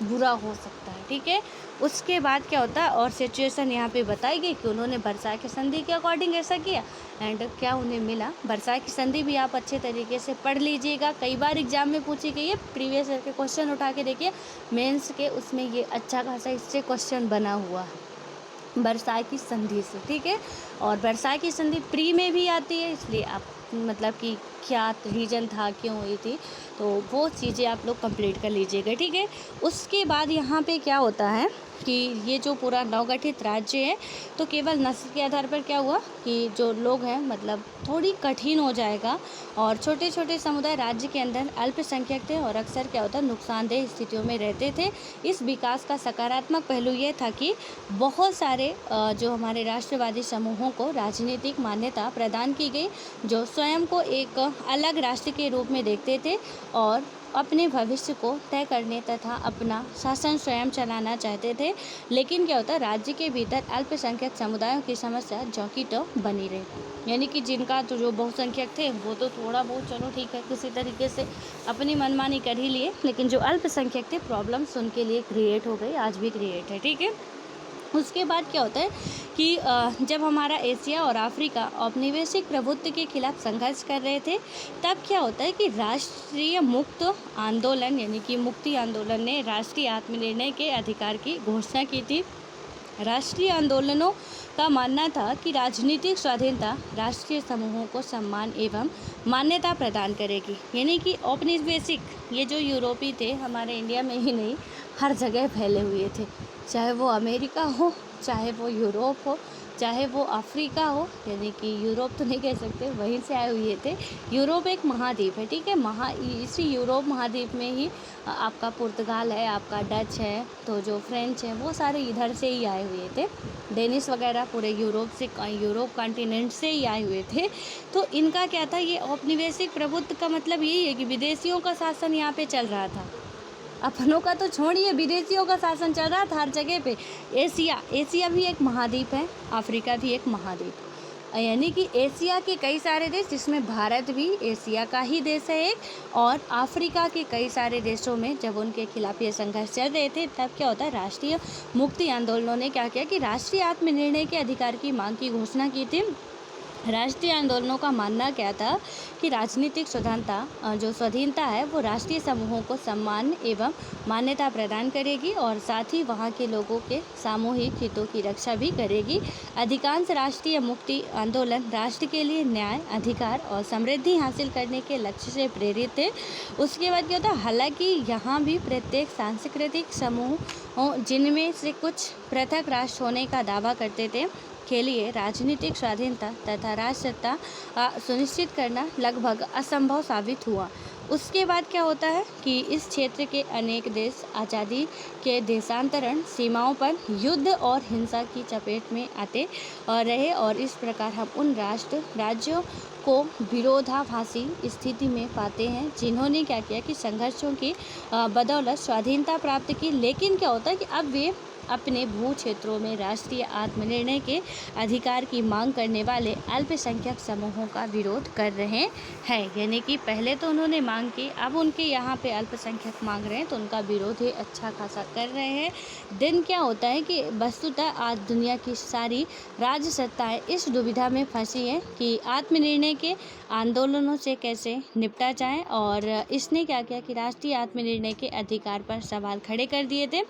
बुरा हो सकता है, ठीक है। उसके बाद क्या होता है, और सिचुएशन यहाँ पे बताई गई कि उन्होंने वर्साई की संधि के अकॉर्डिंग ऐसा किया एंड क्या उन्हें मिला। वर्साई की संधि भी आप अच्छे तरीके से पढ़ लीजिएगा, कई बार एग्जाम में पूछी गई है, प्रीवियस ईयर के क्वेश्चन उठा के देखिए, मेंस के उसमें ये अच्छा खासा इससे क्वेश्चन बना हुआ है वर्साई की संधि से, ठीक है। और वर्साई की संधि प्री में भी आती है, इसलिए आप मतलब कि क्या रीजन था, क्यों हुई थी, तो वो चीज़ें आप लोग कंप्लीट कर लीजिएगा, ठीक है। उसके बाद यहाँ पे क्या होता है कि ये जो पूरा नवगठित राज्य है तो केवल नस्ल के आधार पर क्या हुआ कि जो लोग हैं मतलब थोड़ी कठिन हो जाएगा। और छोटे छोटे समुदाय राज्य के अंदर अल्पसंख्यक थे और अक्सर क्या होता है नुकसानदेह स्थितियों में रहते थे। इस विकास का सकारात्मक पहलू ये था कि बहुत सारे जो हमारे राष्ट्रवादी समूहों को राजनीतिक मान्यता प्रदान की गई, जो स्वयं को एक अलग राष्ट्र के रूप में देखते थे और अपने भविष्य को तय करने तथा अपना शासन स्वयं चलाना चाहते थे। लेकिन क्या होता है, राज्य के भीतर अल्पसंख्यक समुदायों की समस्या जो की तो बनी रही, यानी कि जिनका तो जो बहुसंख्यक थे वो तो थोड़ा बहुत चलो ठीक है किसी तरीके से अपनी मनमानी कर ही लिए, लेकिन जो अल्पसंख्यक थे प्रॉब्लम्स उनके लिए क्रिएट हो गई, आज भी क्रिएट है, ठीक है। उसके बाद क्या होता है कि जब हमारा एशिया और अफ्रीका औपनिवेशिक प्रभुत्व के खिलाफ संघर्ष कर रहे थे, तब क्या होता है कि राष्ट्रीय मुक्त आंदोलन यानी कि मुक्ति आंदोलन ने राष्ट्रीय आत्मनिर्णय के अधिकार की घोषणा की थी। राष्ट्रीय आंदोलनों का मानना था कि राजनीतिक स्वाधीनता राष्ट्रीय समूहों को सम्मान एवं मान्यता प्रदान करेगी, यानी कि औपनिवेशिक ये जो यूरोपीय थे हमारे इंडिया में ही नहीं हर जगह फैले हुए थे, चाहे वो अमेरिका हो, चाहे वो यूरोप हो, चाहे वो अफ्रीका हो, यानी कि यूरोप तो नहीं कह सकते, वहीं से आए हुए थे। यूरोप एक महाद्वीप है, ठीक है। इसी यूरोप महाद्वीप में ही आपका पुर्तगाल है, आपका डच है, तो जो फ्रेंच है वो सारे इधर से ही आए हुए थे। डेनिस वगैरह पूरे यूरोप कॉन्टिनेंट से ही आए हुए थे। तो इनका क्या था, ये औपनिवेशिक प्रभुत्व का मतलब यही है कि विदेशियों का शासन यहाँ पे चल रहा था। अपनों का तो छोड़िए, विदेशियों का शासन चल रहा था हर जगह पे। एशिया भी एक महाद्वीप है, अफ्रीका भी एक महाद्वीप, यानी कि एशिया के कई सारे देश, जिसमें भारत भी एशिया का ही देश है एक, और अफ्रीका के कई सारे देशों में जब उनके खिलाफ ये संघर्ष चल रहे थे, तब क्या होता है, राष्ट्रीय मुक्ति आंदोलनों ने क्या किया कि राष्ट्रीय आत्मनिर्णय के अधिकार की मांग की घोषणा की थी। राष्ट्रीय आंदोलनों का मानना क्या था कि राजनीतिक स्वतंत्रता, जो स्वाधीनता है, वो राष्ट्रीय समूहों को सम्मान एवं मान्यता प्रदान करेगी और साथ ही वहाँ के लोगों के सामूहिक हितों की रक्षा भी करेगी। अधिकांश राष्ट्रीय मुक्ति आंदोलन राष्ट्र के लिए न्याय, अधिकार और समृद्धि हासिल करने के लक्ष्य से प्रेरित थे। उसके बाद क्या होता है, हालांकि यहाँ भी प्रत्येक सांस्कृतिक समूह, जिनमें से कुछ पृथक राष्ट्र होने का दावा करते थे, के लिए राजनीतिक स्वाधीनता तथा राष्ट्रसत्ता सुनिश्चित करना लगभग असंभव साबित हुआ। उसके बाद क्या होता है कि इस क्षेत्र के अनेक देश आज़ादी के देशांतरण सीमाओं पर युद्ध और हिंसा की चपेट में आते रहे और इस प्रकार हम उन राज्यों को विरोधाभासी स्थिति में पाते हैं, जिन्होंने क्या किया कि संघर्षों की बदौलत स्वाधीनता प्राप्त की। लेकिन क्या होता है कि अब वे अपने भू क्षेत्रों में राष्ट्रीय आत्मनिर्णय के अधिकार की मांग करने वाले अल्पसंख्यक समूहों का विरोध कर रहे हैं। यानी कि पहले तो उन्होंने मांग की, अब उनके यहाँ पे अल्पसंख्यक मांग रहे हैं, तो उनका विरोध ही अच्छा खासा कर रहे हैं। दिन क्या होता है कि वस्तुतः आज दुनिया की सारी राज्य सत्ताएं इस दुविधा में फंसी हैं कि आत्मनिर्णय के आंदोलनों से कैसे निपटा जाए, और इसने क्या किया कि राष्ट्रीय आत्मनिर्णय के अधिकार पर सवाल खड़े कर दिए थे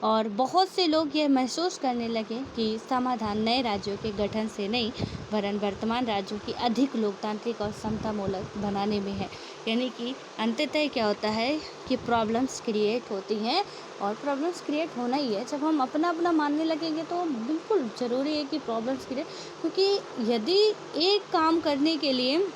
और बहुत से लोग यह महसूस करने लगे कि समाधान नए राज्यों के गठन से नहीं, वरन वर्तमान राज्यों की अधिक लोकतांत्रिक और समतामूलक बनाने में है। यानी कि अंततः क्या होता है कि प्रॉब्लम्स क्रिएट होती हैं, और प्रॉब्लम्स क्रिएट होना ही है। जब हम अपना अपना मानने लगेंगे तो बिल्कुल ज़रूरी है कि प्रॉब्लम्स क्रिएट, क्योंकि यदि एक काम करने के लिए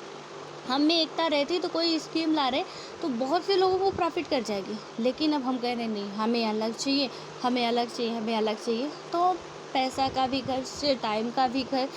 हम में एकता रहती तो कोई स्कीम ला रहे तो बहुत से लोगों को प्रॉफिट कर जाएगी। लेकिन अब हम कह रहे नहीं, हमें अलग चाहिए, हमें अलग चाहिए, हमें अलग चाहिए, तो पैसा का भी खर्च, टाइम का भी खर्च,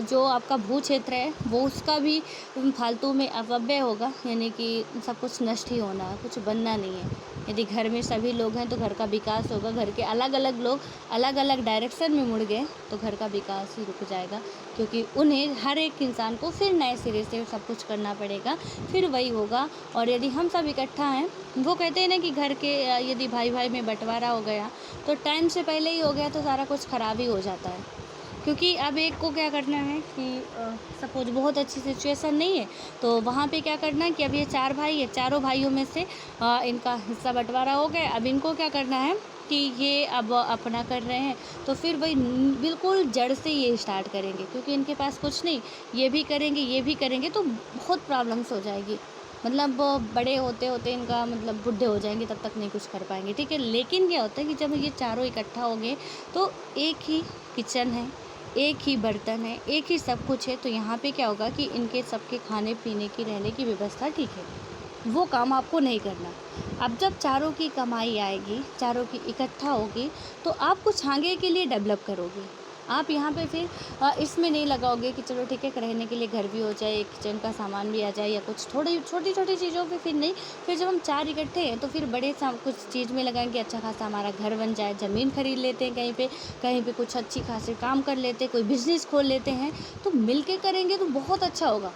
जो आपका भू क्षेत्र है वो उसका भी फालतू में अपव्यय होगा। यानी कि सब कुछ नष्ट ही होना है, कुछ बनना नहीं है। यदि घर में सभी लोग हैं तो घर का विकास होगा, घर के अलग अलग लोग अलग अलग डायरेक्शन में मुड़ गए तो घर का विकास ही रुक जाएगा, क्योंकि उन्हें हर एक इंसान को फिर नए सिरे से सब कुछ करना पड़ेगा, फिर वही होगा। और यदि हम सब इकट्ठा हैं, वो कहते हैं ना कि घर के यदि भाई भाई में बंटवारा हो गया तो टाइम से पहले ही हो गया तो सारा कुछ ख़राब ही हो जाता है। क्योंकि अब एक को क्या करना है कि सपोज बहुत अच्छी सिचुएशन नहीं है तो वहाँ पे क्या करना है कि अब ये 4 भाई है, चारों भाइयों में से इनका हिस्सा बंटवारा हो गया। अब इनको क्या करना है कि ये अब अपना कर रहे हैं तो फिर वही बिल्कुल जड़ से ये स्टार्ट करेंगे, क्योंकि इनके पास कुछ नहीं, ये भी करेंगे तो बहुत प्रॉब्लम्स हो जाएगी। मतलब बड़े होते होते इनका मतलब बूढ़े हो जाएंगे, तब तक नहीं कुछ कर पाएंगे, ठीक है। लेकिन क्या होता है कि जब ये चारों इकट्ठा हो गए तो एक ही किचन है, एक ही बर्तन है, एक ही सब कुछ है, तो यहाँ पे क्या होगा कि इनके सबके खाने पीने की, रहने की व्यवस्था ठीक है, वो काम आपको नहीं करना। अब जब चारों की कमाई आएगी, चारों की इकट्ठा होगी, तो आप कुछ आगे के लिए डेवलप करोगे। आप यहाँ पे फिर इसमें नहीं लगाओगे कि चलो ठीक है रहने के लिए घर भी हो जाए, किचन का सामान भी आ जाए, या कुछ थोड़ी छोटी छोटी चीज़ों पे फिर नहीं। फिर जब हम 4 इकट्ठे हैं तो फिर बड़े कुछ चीज़ में लगाएंगे, अच्छा खासा हमारा घर बन जाए, ज़मीन खरीद लेते हैं, कहीं पे कुछ अच्छी खासी काम कर लेते हैं, कोई बिज़नेस खोल लेते हैं, तो मिल के करेंगे तो बहुत अच्छा होगा।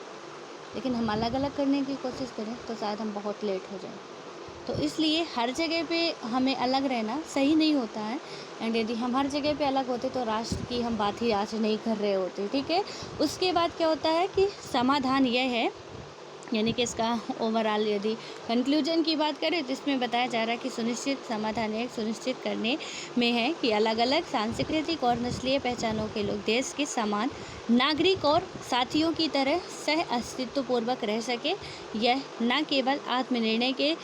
लेकिन हम अलग अलग करने की कोशिश करें तो शायद हम बहुत लेट हो जाएं। तो इसलिए हर जगह पे हमें अलग रहना सही नहीं होता है। एंड यदि हम हर जगह पे अलग होते तो राष्ट्र की हम बात ही आज नहीं कर रहे होते, ठीक है। उसके बाद क्या होता है कि समाधान यह है, यानी कि इसका ओवरऑल यदि कंक्लूजन की बात करें तो इसमें बताया जा रहा है कि सुनिश्चित समाधान एक सुनिश्चित करने में है कि अलग अलग सांस्कृतिक और नस्लीय पहचानों के लोग देश के समान नागरिक और साथियों की तरह सह अस्तित्व पूर्वक रह सके। यह न केवल आत्मनिर्णय के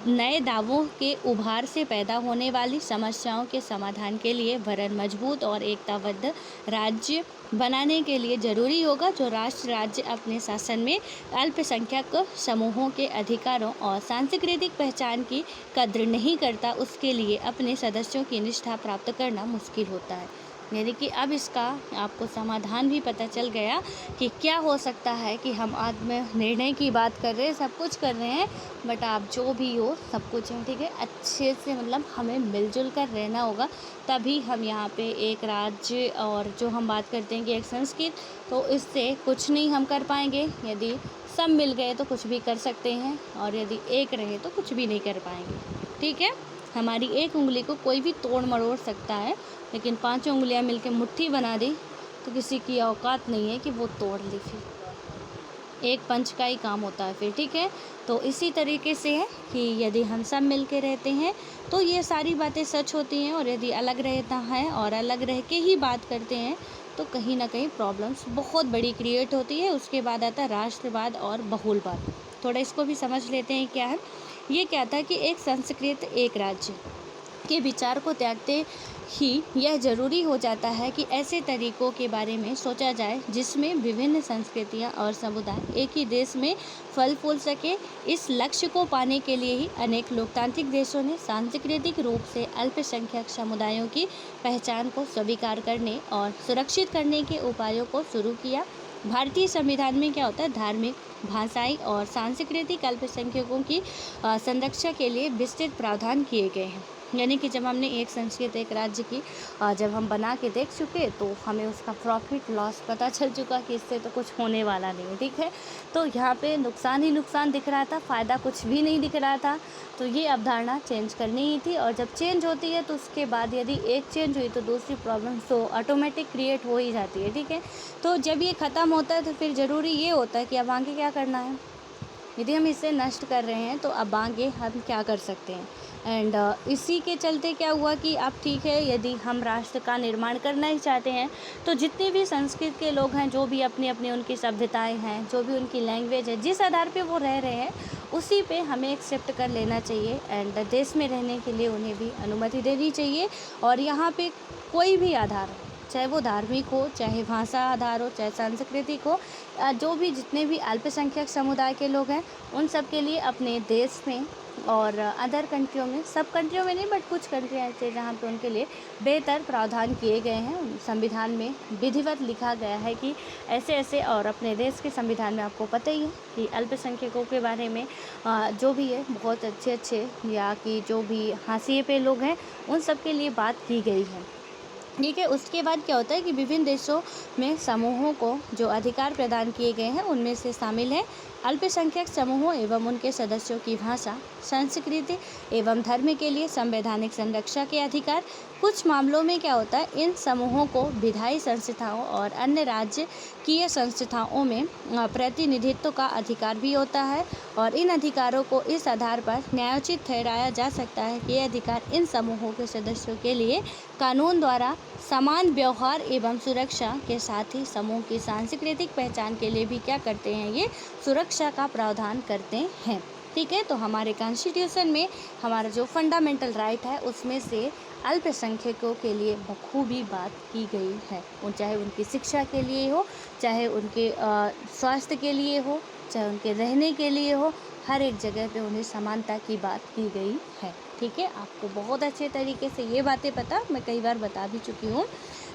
नए दावों के उभार से पैदा होने वाली समस्याओं के समाधान के लिए वरन मजबूत और एकताबद्ध राज्य बनाने के लिए जरूरी होगा, जो राष्ट्र राज्य अपने शासन में अल्पसंख्यक समूहों के अधिकारों और सांस्कृतिक पहचान की कद्र नहीं करता, उसके लिए अपने सदस्यों की निष्ठा प्राप्त करना मुश्किल होता है। यानी कि अब इसका आपको समाधान भी पता चल गया कि क्या हो सकता है कि हम आत्म निर्णय की बात कर रहे हैं, सब कुछ कर रहे हैं, बट आप जो भी हो सब कुछ है, ठीक है, अच्छे से मतलब हमें मिलजुल कर रहना होगा, तभी हम यहाँ पे एक राज्य और जो हम बात करते हैं कि एक संस्कृत, तो इससे कुछ नहीं हम कर पाएंगे। यदि सब मिल गए तो कुछ भी कर सकते हैं, और यदि एक रहे तो कुछ भी नहीं कर पाएंगे, ठीक है। हमारी एक उंगली को कोई भी तोड़ मरोड़ सकता है, लेकिन पांचों उंगलियां मिलकर मुट्ठी बना दी तो किसी की औकात नहीं है कि वो तोड़ ले, फिर एक पंच का ही काम होता है फिर, ठीक है। तो इसी तरीके से है कि यदि हम सब मिल के रहते हैं तो ये सारी बातें सच होती हैं, और यदि अलग रहता है और अलग रह के ही बात करते हैं तो कहीं ना कहीं प्रॉब्लम्स बहुत बड़ी क्रिएट होती है। उसके बाद आता है राष्ट्रवाद और बहुलवाद। थोड़ा इसको भी समझ लेते हैं क्या है। ये क्या था कि एक संस्कृत एक राज्य के विचार को त्यागते ही यह जरूरी हो जाता है कि ऐसे तरीकों के बारे में सोचा जाए जिसमें विभिन्न संस्कृतियां और समुदाय एक ही देश में फल फूल सके। इस लक्ष्य को पाने के लिए ही अनेक लोकतांत्रिक देशों ने सांस्कृतिक रूप से अल्पसंख्यक समुदायों की पहचान को स्वीकार करने और सुरक्षित करने के उपायों को शुरू किया। भारतीय संविधान में क्या होता है, धार्मिक, भाषाई और सांस्कृतिक अल्पसंख्यकों की संरक्षा के लिए विस्तृत प्रावधान किए गए हैं। यानी कि जब हमने एक संस्कृत एक राज्य की जब हम बना के देख चुके तो हमें उसका प्रॉफिट लॉस पता चल चुका कि इससे तो कुछ होने वाला नहीं है, ठीक है। तो यहाँ पे नुकसान ही नुकसान दिख रहा था, फ़ायदा कुछ भी नहीं दिख रहा था। तो ये अवधारणा चेंज करनी ही थी, और जब चेंज होती है तो उसके बाद यदि एक चेंज हुई तो दूसरी प्रॉब्लम तो ऑटोमेटिक क्रिएट हो ही जाती है, ठीक है। तो जब ये ख़त्म होता है तो फिर ज़रूरी ये होता है कि अब आगे क्या करना है। यदि हम इसे नष्ट कर रहे हैं तो अब आगे हम क्या कर सकते हैं। एंड इसी के चलते क्या हुआ कि अब ठीक है, यदि हम राष्ट्र का निर्माण करना ही चाहते हैं तो जितने भी संस्कृत के लोग हैं, जो भी अपनी अपनी उनकी सभ्यताएं हैं, जो भी उनकी लैंग्वेज है, जिस आधार पे वो रह रहे हैं उसी पे हमें एक्सेप्ट कर लेना चाहिए। एंड देश में रहने के लिए उन्हें भी अनुमति देनी चाहिए। और यहाँ पे कोई भी आधार हो, चाहे वो धार्मिक हो, चाहे भाषा आधार हो, चाहे सांस्कृतिक हो, जो भी जितने भी अल्पसंख्यक समुदाय के लोग हैं उन सब के लिए अपने देश में और अदर कंट्रियों में, सब कंट्रियों में नहीं बट कुछ कंट्रियाँ ऐसे हैं जहाँ पे उनके लिए बेहतर प्रावधान किए गए हैं। संविधान में विधिवत लिखा गया है कि ऐसे ऐसे, और अपने देश के संविधान में आपको पता ही है कि अल्पसंख्यकों के बारे में जो भी है बहुत अच्छे अच्छे, या कि जो भी हाशिए पे लोग हैं उन सब के लिए बात की गई है, ठीक है। उसके बाद क्या होता है कि विभिन्न देशों में समूहों को जो अधिकार प्रदान किए गए हैं उनमें से शामिल है अल्पसंख्यक समूहों एवं उनके सदस्यों की भाषा, संस्कृति एवं धर्म के लिए संवैधानिक संरक्षा के अधिकार। कुछ मामलों में क्या होता है, इन समूहों को विधायी संस्थाओं और अन्य राज्यकीय संस्थाओं में प्रतिनिधित्व का अधिकार भी होता है, और इन अधिकारों को इस आधार पर न्यायोचित ठहराया जा सकता है कि ये अधिकार इन समूहों के सदस्यों के लिए कानून द्वारा समान व्यवहार एवं सुरक्षा के साथ ही समूह की सांस्कृतिक पहचान के लिए भी क्या करते हैं, ये सुरक्षा का प्रावधान करते हैं, ठीक है। तो हमारे कॉन्स्टिट्यूशन में हमारा जो फंडामेंटल राइट है उसमें से अल्पसंख्यकों के लिए बखूबी बात की गई है। चाहे उनकी शिक्षा के लिए हो, चाहे उनके स्वास्थ्य के लिए हो, चाहे उनके रहने के लिए हो, हर एक जगह पे उन्हें समानता की बात की गई है, ठीक है। आपको बहुत अच्छे तरीके से ये बातें पता, मैं कई बार बता भी चुकी हूँ।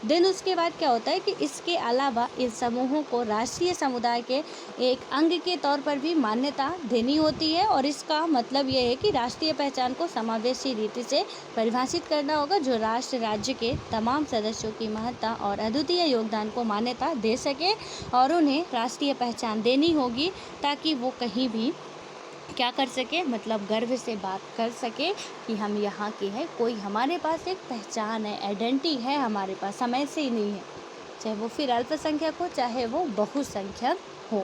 देन उसके बाद क्या होता है कि इसके अलावा इन समूहों को राष्ट्रीय समुदाय के एक अंग के तौर पर भी मान्यता देनी होती है, और इसका मतलब यह है कि राष्ट्रीय पहचान को समावेशी रीति से परिभाषित करना होगा, जो राष्ट्र राज्य के तमाम सदस्यों की महत्ता और अद्वितीय योगदान को मान्यता दे सके, और उन्हें राष्ट्रीय पहचान देनी होगी ताकि वो कहीं भी क्या कर सके, मतलब गर्व से बात कर सके कि हम यहाँ के हैं, कोई हमारे पास एक पहचान है, आइडेंटिटी है हमारे पास, समय से ही नहीं है, चाहे वो फिर अल्पसंख्यक हो चाहे वो बहुसंख्यक हो।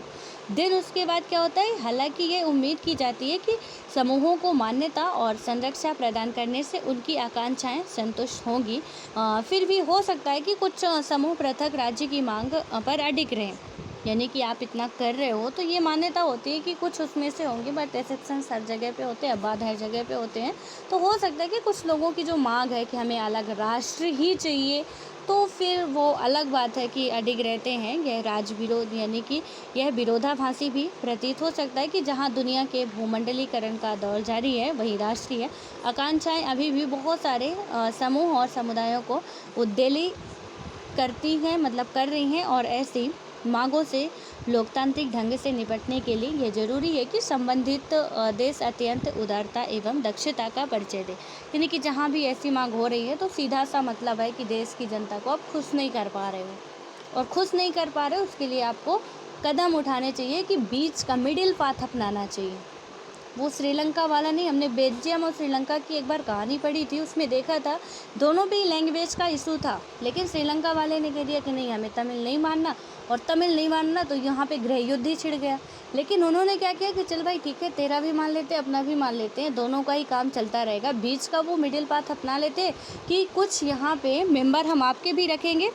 देन उसके बाद क्या होता है, हालांकि ये उम्मीद की जाती है कि समूहों को मान्यता और संरक्षा प्रदान करने से उनकी आकांक्षाएं संतुष्ट होंगी, फिर भी हो सकता है कि कुछ समूह पृथक राज्य की मांग पर अडिग रहें। यानी कि आप इतना कर रहे हो, तो ये मान्यता होती है कि कुछ उसमें से होंगे, बट एक्सेप्शंस हर जगह पे होते हैं, अपवाद हर जगह पे होते हैं। तो हो सकता है कि कुछ लोगों की जो मांग है कि हमें अलग राष्ट्र ही चाहिए, तो फिर वो अलग बात है कि अडिग रहते हैं। यह राज विरोध यानी कि यह विरोधाभासी भी प्रतीत हो सकता है कि जहाँ दुनिया के भूमंडलीकरण का दौर जारी है, वहीं राष्ट्रीय आकांक्षाएं अभी भी बहुत सारे समूह और समुदायों को उद्वेलित करती हैं, मतलब कर रही हैं। और ऐसी मांगों से लोकतांत्रिक ढंग से निपटने के लिए यह जरूरी है कि संबंधित देश अत्यंत उदारता एवं दक्षता का परिचय दे। यानी कि जहाँ भी ऐसी मांग हो रही है, तो सीधा सा मतलब है कि देश की जनता को आप खुश नहीं कर पा रहे हो, और खुश नहीं कर पा रहे हो उसके लिए आपको कदम उठाने चाहिए कि बीच का मिडिल पाथ अपनाना चाहिए। वो श्रीलंका वाला नहीं, हमने बेल्जियम और श्रीलंका की एक बार कहानी पढ़ी थी, उसमें देखा था दोनों पे लैंग्वेज का इशू था, लेकिन श्रीलंका वाले ने कह दिया कि नहीं, हमें तमिल नहीं मानना, और तमिल नहीं मानना तो यहाँ पे गृह युद्ध ही छिड़ गया। लेकिन उन्होंने क्या किया कि चल भाई ठीक है, तेरा भी मान लेते हैं, अपना भी मान लेते हैं, दोनों का ही काम चलता रहेगा। बीच का वो मिडिल पाथ अपना लेते कि कुछ यहाँ पे मेंबर हम आपके भी रखेंगे,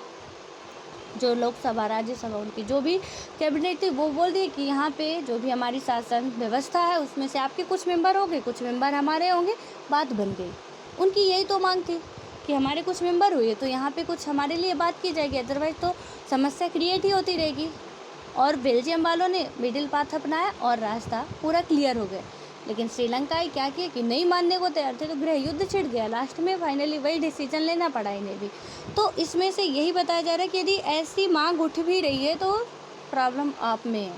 जो लोकसभा राज्यसभा उनकी जो भी कैबिनेट थी, वो बोल दिए कि यहाँ पे जो भी हमारी शासन व्यवस्था है उसमें से आपके कुछ मेंबर होंगे, कुछ मेंबर हमारे होंगे। बात बन गई। उनकी यही तो मांग थी कि हमारे कुछ मेंबर हुए तो यहाँ पे कुछ हमारे लिए बात की जाएगी, अदरवाइज तो समस्या क्रिएट ही होती रहेगी। और बेल्जियम वालों ने मिडिल पाथ अपनाया और रास्ता पूरा क्लियर हो गया। लेकिन श्रीलंका ही क्या किया कि नहीं मानने को तैयार थे, तो गृह युद्ध छिड़ गया। लास्ट में फाइनली वही डिसीजन लेना पड़ा इन्हें भी। तो इसमें से यही बताया जा रहा है कि यदि ऐसी मांग उठ भी रही है तो प्रॉब्लम आप में है,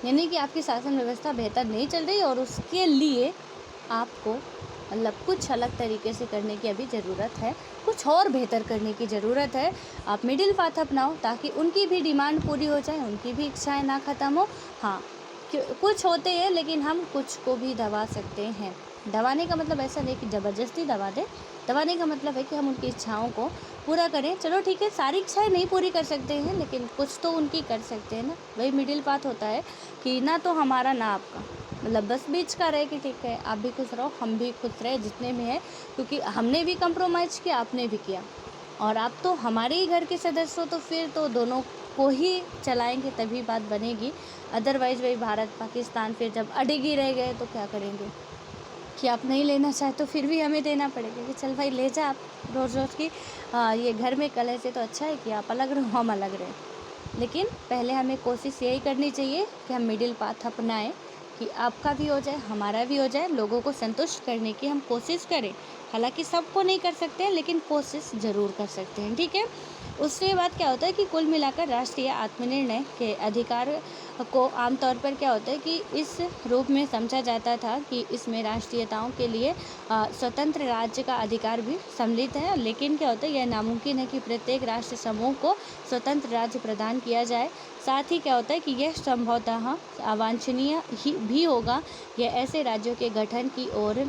यानी कि आपकी शासन व्यवस्था बेहतर नहीं चल रही, और उसके लिए आपको मतलब कुछ अलग तरीके से करने की अभी ज़रूरत है, कुछ और बेहतर करने की ज़रूरत है। आप मिडिल पाथ अपनाओ ताकि उनकी भी डिमांड पूरी हो जाए, उनकी भी इच्छाएं ना ख़त्म हो। हाँ, कुछ होते हैं, लेकिन हम कुछ को भी दबा सकते हैं। दबाने का मतलब ऐसा नहीं कि ज़बरदस्ती दबा दें, दबाने का मतलब है कि हम उनकी इच्छाओं को पूरा करें। चलो ठीक है, सारी इच्छाएं नहीं पूरी कर सकते हैं, लेकिन कुछ तो उनकी कर सकते हैं ना। वही मिडिल पाथ होता है कि ना तो हमारा ना आपका, मतलब बस बीच का रहे कि ठीक है, आप भी खुश रहो, हम भी खुश रहे जितने में है, क्योंकि हमने भी कंप्रोमाइज़ किया, आपने भी किया, और आप तो हमारे ही घर के सदस्य हो, तो फिर तो दोनों को ही चलाएंगे तभी बात बनेगी। अदरवाइज़ वही भारत पाकिस्तान फिर जब अड़ेगी रह गए तो क्या करेंगे कि आप नहीं लेना चाहे तो फिर भी हमें देना पड़ेगा कि चल भाई ले जा आप रोज़ रोज़ की ये घर में कलह से तो अच्छा है कि आप अलग रहो, हम अलग रहें। लेकिन पहले हमें कोशिश यही करनी चाहिए कि हम मिडिल पाथ अपनाएं कि आपका भी हो जाए, हमारा भी हो जाए, लोगों को संतुष्ट करने की हम कोशिश करें। हालांकि सबको नहीं कर सकते हैं, लेकिन कोशिश ज़रूर कर सकते हैं, ठीक है। उसके बाद क्या होता है कि कुल मिलाकर राष्ट्रीय आत्मनिर्णय के अधिकार को आमतौर पर क्या होता है कि इस रूप में समझा जाता था कि इसमें राष्ट्रीयताओं के लिए स्वतंत्र राज्य का अधिकार भी सम्मिलित है। लेकिन क्या होता है, यह नामुमकिन है कि प्रत्येक राष्ट्र समूह को स्वतंत्र राज्य प्रदान किया जाए। साथ ही क्या होता है कि यह संभवतः अवांछनीय ही भी होगा। यह ऐसे राज्यों के गठन की ओर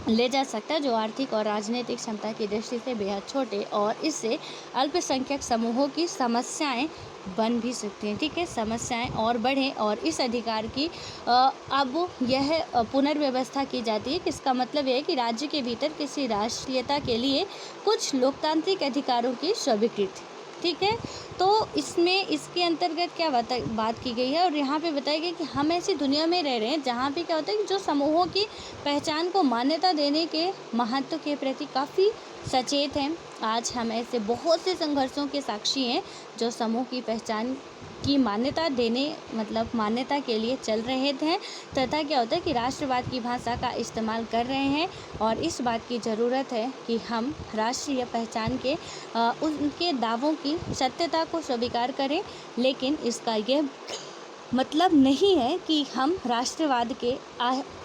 ले जा सकता है जो आर्थिक और राजनीतिक क्षमता की दृष्टि से बेहद छोटे, और इससे अल्पसंख्यक समूहों की समस्याएं बन भी सकती हैं, ठीक है, समस्याएं और बढ़ें। और इस अधिकार की अब यह पुनर्व्यवस्था की जाती है, किसका मतलब यह है कि राज्य के भीतर किसी राष्ट्रीयता के लिए कुछ लोकतांत्रिक अधिकारों की स्वीकृति, ठीक है। तो इसमें इसके अंतर्गत क्या बात की गई है, और यहाँ पे बताया गया कि हम ऐसी दुनिया में रह रहे हैं जहाँ पे क्या होता है कि जो समूहों की पहचान को मान्यता देने के महत्व के प्रति काफ़ी सचेत हैं। आज हम ऐसे बहुत से संघर्षों के साक्षी हैं जो समूह की पहचान की मान्यता देने, मतलब मान्यता के लिए चल रहे थे, तथा क्या होता है कि राष्ट्रवाद की भाषा का इस्तेमाल कर रहे हैं। और इस बात की ज़रूरत है कि हम राष्ट्रीय पहचान के उनके दावों की सत्यता को स्वीकार करें, लेकिन इसका यह मतलब नहीं है कि हम राष्ट्रवाद के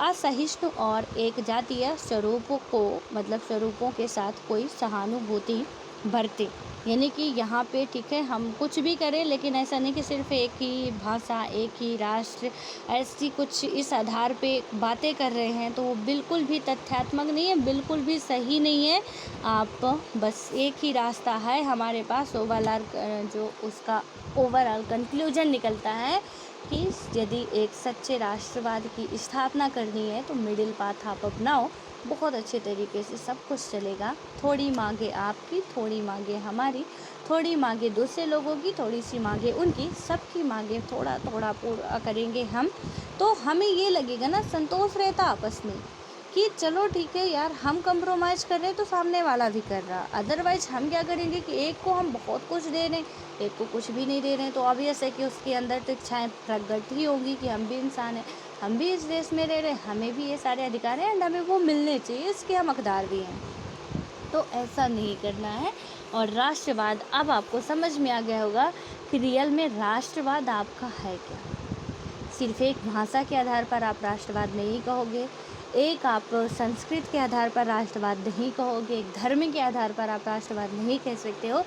असहिष्णु और एक जातीय स्वरूपों को, मतलब स्वरूपों के साथ कोई सहानुभूति बरते। यानी कि यहाँ पे ठीक है, हम कुछ भी करें, लेकिन ऐसा नहीं कि सिर्फ एक ही भाषा, एक ही राष्ट्र, ऐसी कुछ इस आधार पे बातें कर रहे हैं, तो वो बिल्कुल भी तथ्यात्मक नहीं है, बिल्कुल भी सही नहीं है। आप बस एक ही रास्ता है हमारे पास, जो उसका ओवरऑल कंक्लूजन निकलता है कि यदि एक सच्चे राष्ट्रवाद की स्थापना करनी है तो मिडिल पाथ आप अपनाओ, बहुत अच्छे तरीके से सब कुछ चलेगा। थोड़ी मांगे आपकी, थोड़ी मांगे हमारी, थोड़ी मांगे दूसरे लोगों की, थोड़ी सी मांगे उनकी, सबकी मांगे थोड़ा थोड़ा पूरा करेंगे हम, तो हमें ये लगेगा ना संतोष रहता आपस में कि चलो ठीक है यार, हम कंप्रोमाइज़ कर रहे हैं तो सामने वाला भी कर रहा। अदरवाइज़ हम क्या करेंगे कि एक को हम बहुत कुछ दे रहे हैं, एक को कुछ भी नहीं दे रहे हैं, तो ऑब्वियस है कि उसके अंदर तो इच्छाएँ प्रकट ही होंगी कि हम भी इंसान हैं, हम भी इस देश में रह रहे हैं, हमें भी ये सारे अधिकार हैं एंड हमें वो मिलने चाहिए, इसके हम हकदार भी हैं। तो ऐसा नहीं करना है। और राष्ट्रवाद, अब आपको समझ में आ गया होगा कि रियल में राष्ट्रवाद आपका है क्या। सिर्फ एक भाषा के आधार पर आप राष्ट्रवाद नहीं कहोगे, एक आप संस्कृत के आधार पर राष्ट्रवाद नहीं कहोगे, एक धर्म के आधार पर आप राष्ट्रवाद नहीं कह सकते हो।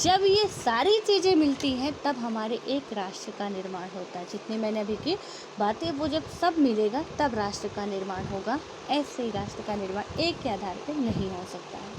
जब ये सारी चीज़ें मिलती हैं तब हमारे एक राष्ट्र का निर्माण होता है। जितनी मैंने अभी की बातें, वो जब सब मिलेगा तब राष्ट्र का निर्माण होगा। ऐसे ही राष्ट्र का निर्माण एक के आधार पर नहीं हो सकता है।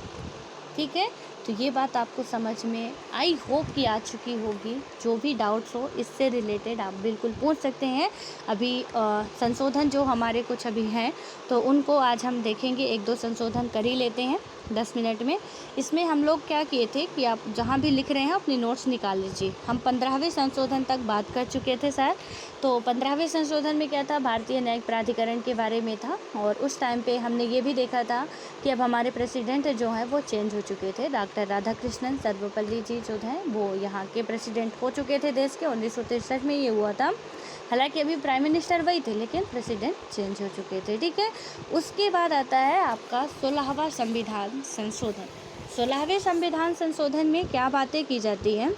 ठीक है, तो ये बात आपको समझ में आई होप कि आ चुकी होगी। जो भी डाउट्स हो इससे रिलेटेड आप बिल्कुल पूछ सकते हैं। अभी संशोधन जो हमारे कुछ अभी हैं तो उनको आज हम देखेंगे, एक दो संशोधन कर ही लेते हैं 10 मिनट में। इसमें हम लोग क्या किए थे कि आप जहाँ भी लिख रहे हैं अपनी नोट्स निकाल लीजिए। हम 15वें संशोधन तक बात कर चुके थे सर। तो 15वें संशोधन में क्या था, भारतीय न्यायिक प्राधिकरण के बारे में था। और उस टाइम पे हमने ये भी देखा था कि अब हमारे प्रेसिडेंट जो हैं वो चेंज हो चुके थे। डॉक्टर राधाकृष्णन सर्वपल्ली जी जो हैं वो यहाँ के प्रेसिडेंट हो चुके थे देश के। 1963 में ये हुआ था। हालांकि अभी प्राइम मिनिस्टर वही थे लेकिन प्रेसिडेंट चेंज हो चुके थे। ठीक है, उसके बाद आता है आपका 16वां संविधान संशोधन। 16वें संविधान संशोधन में क्या बातें की जाती हैं,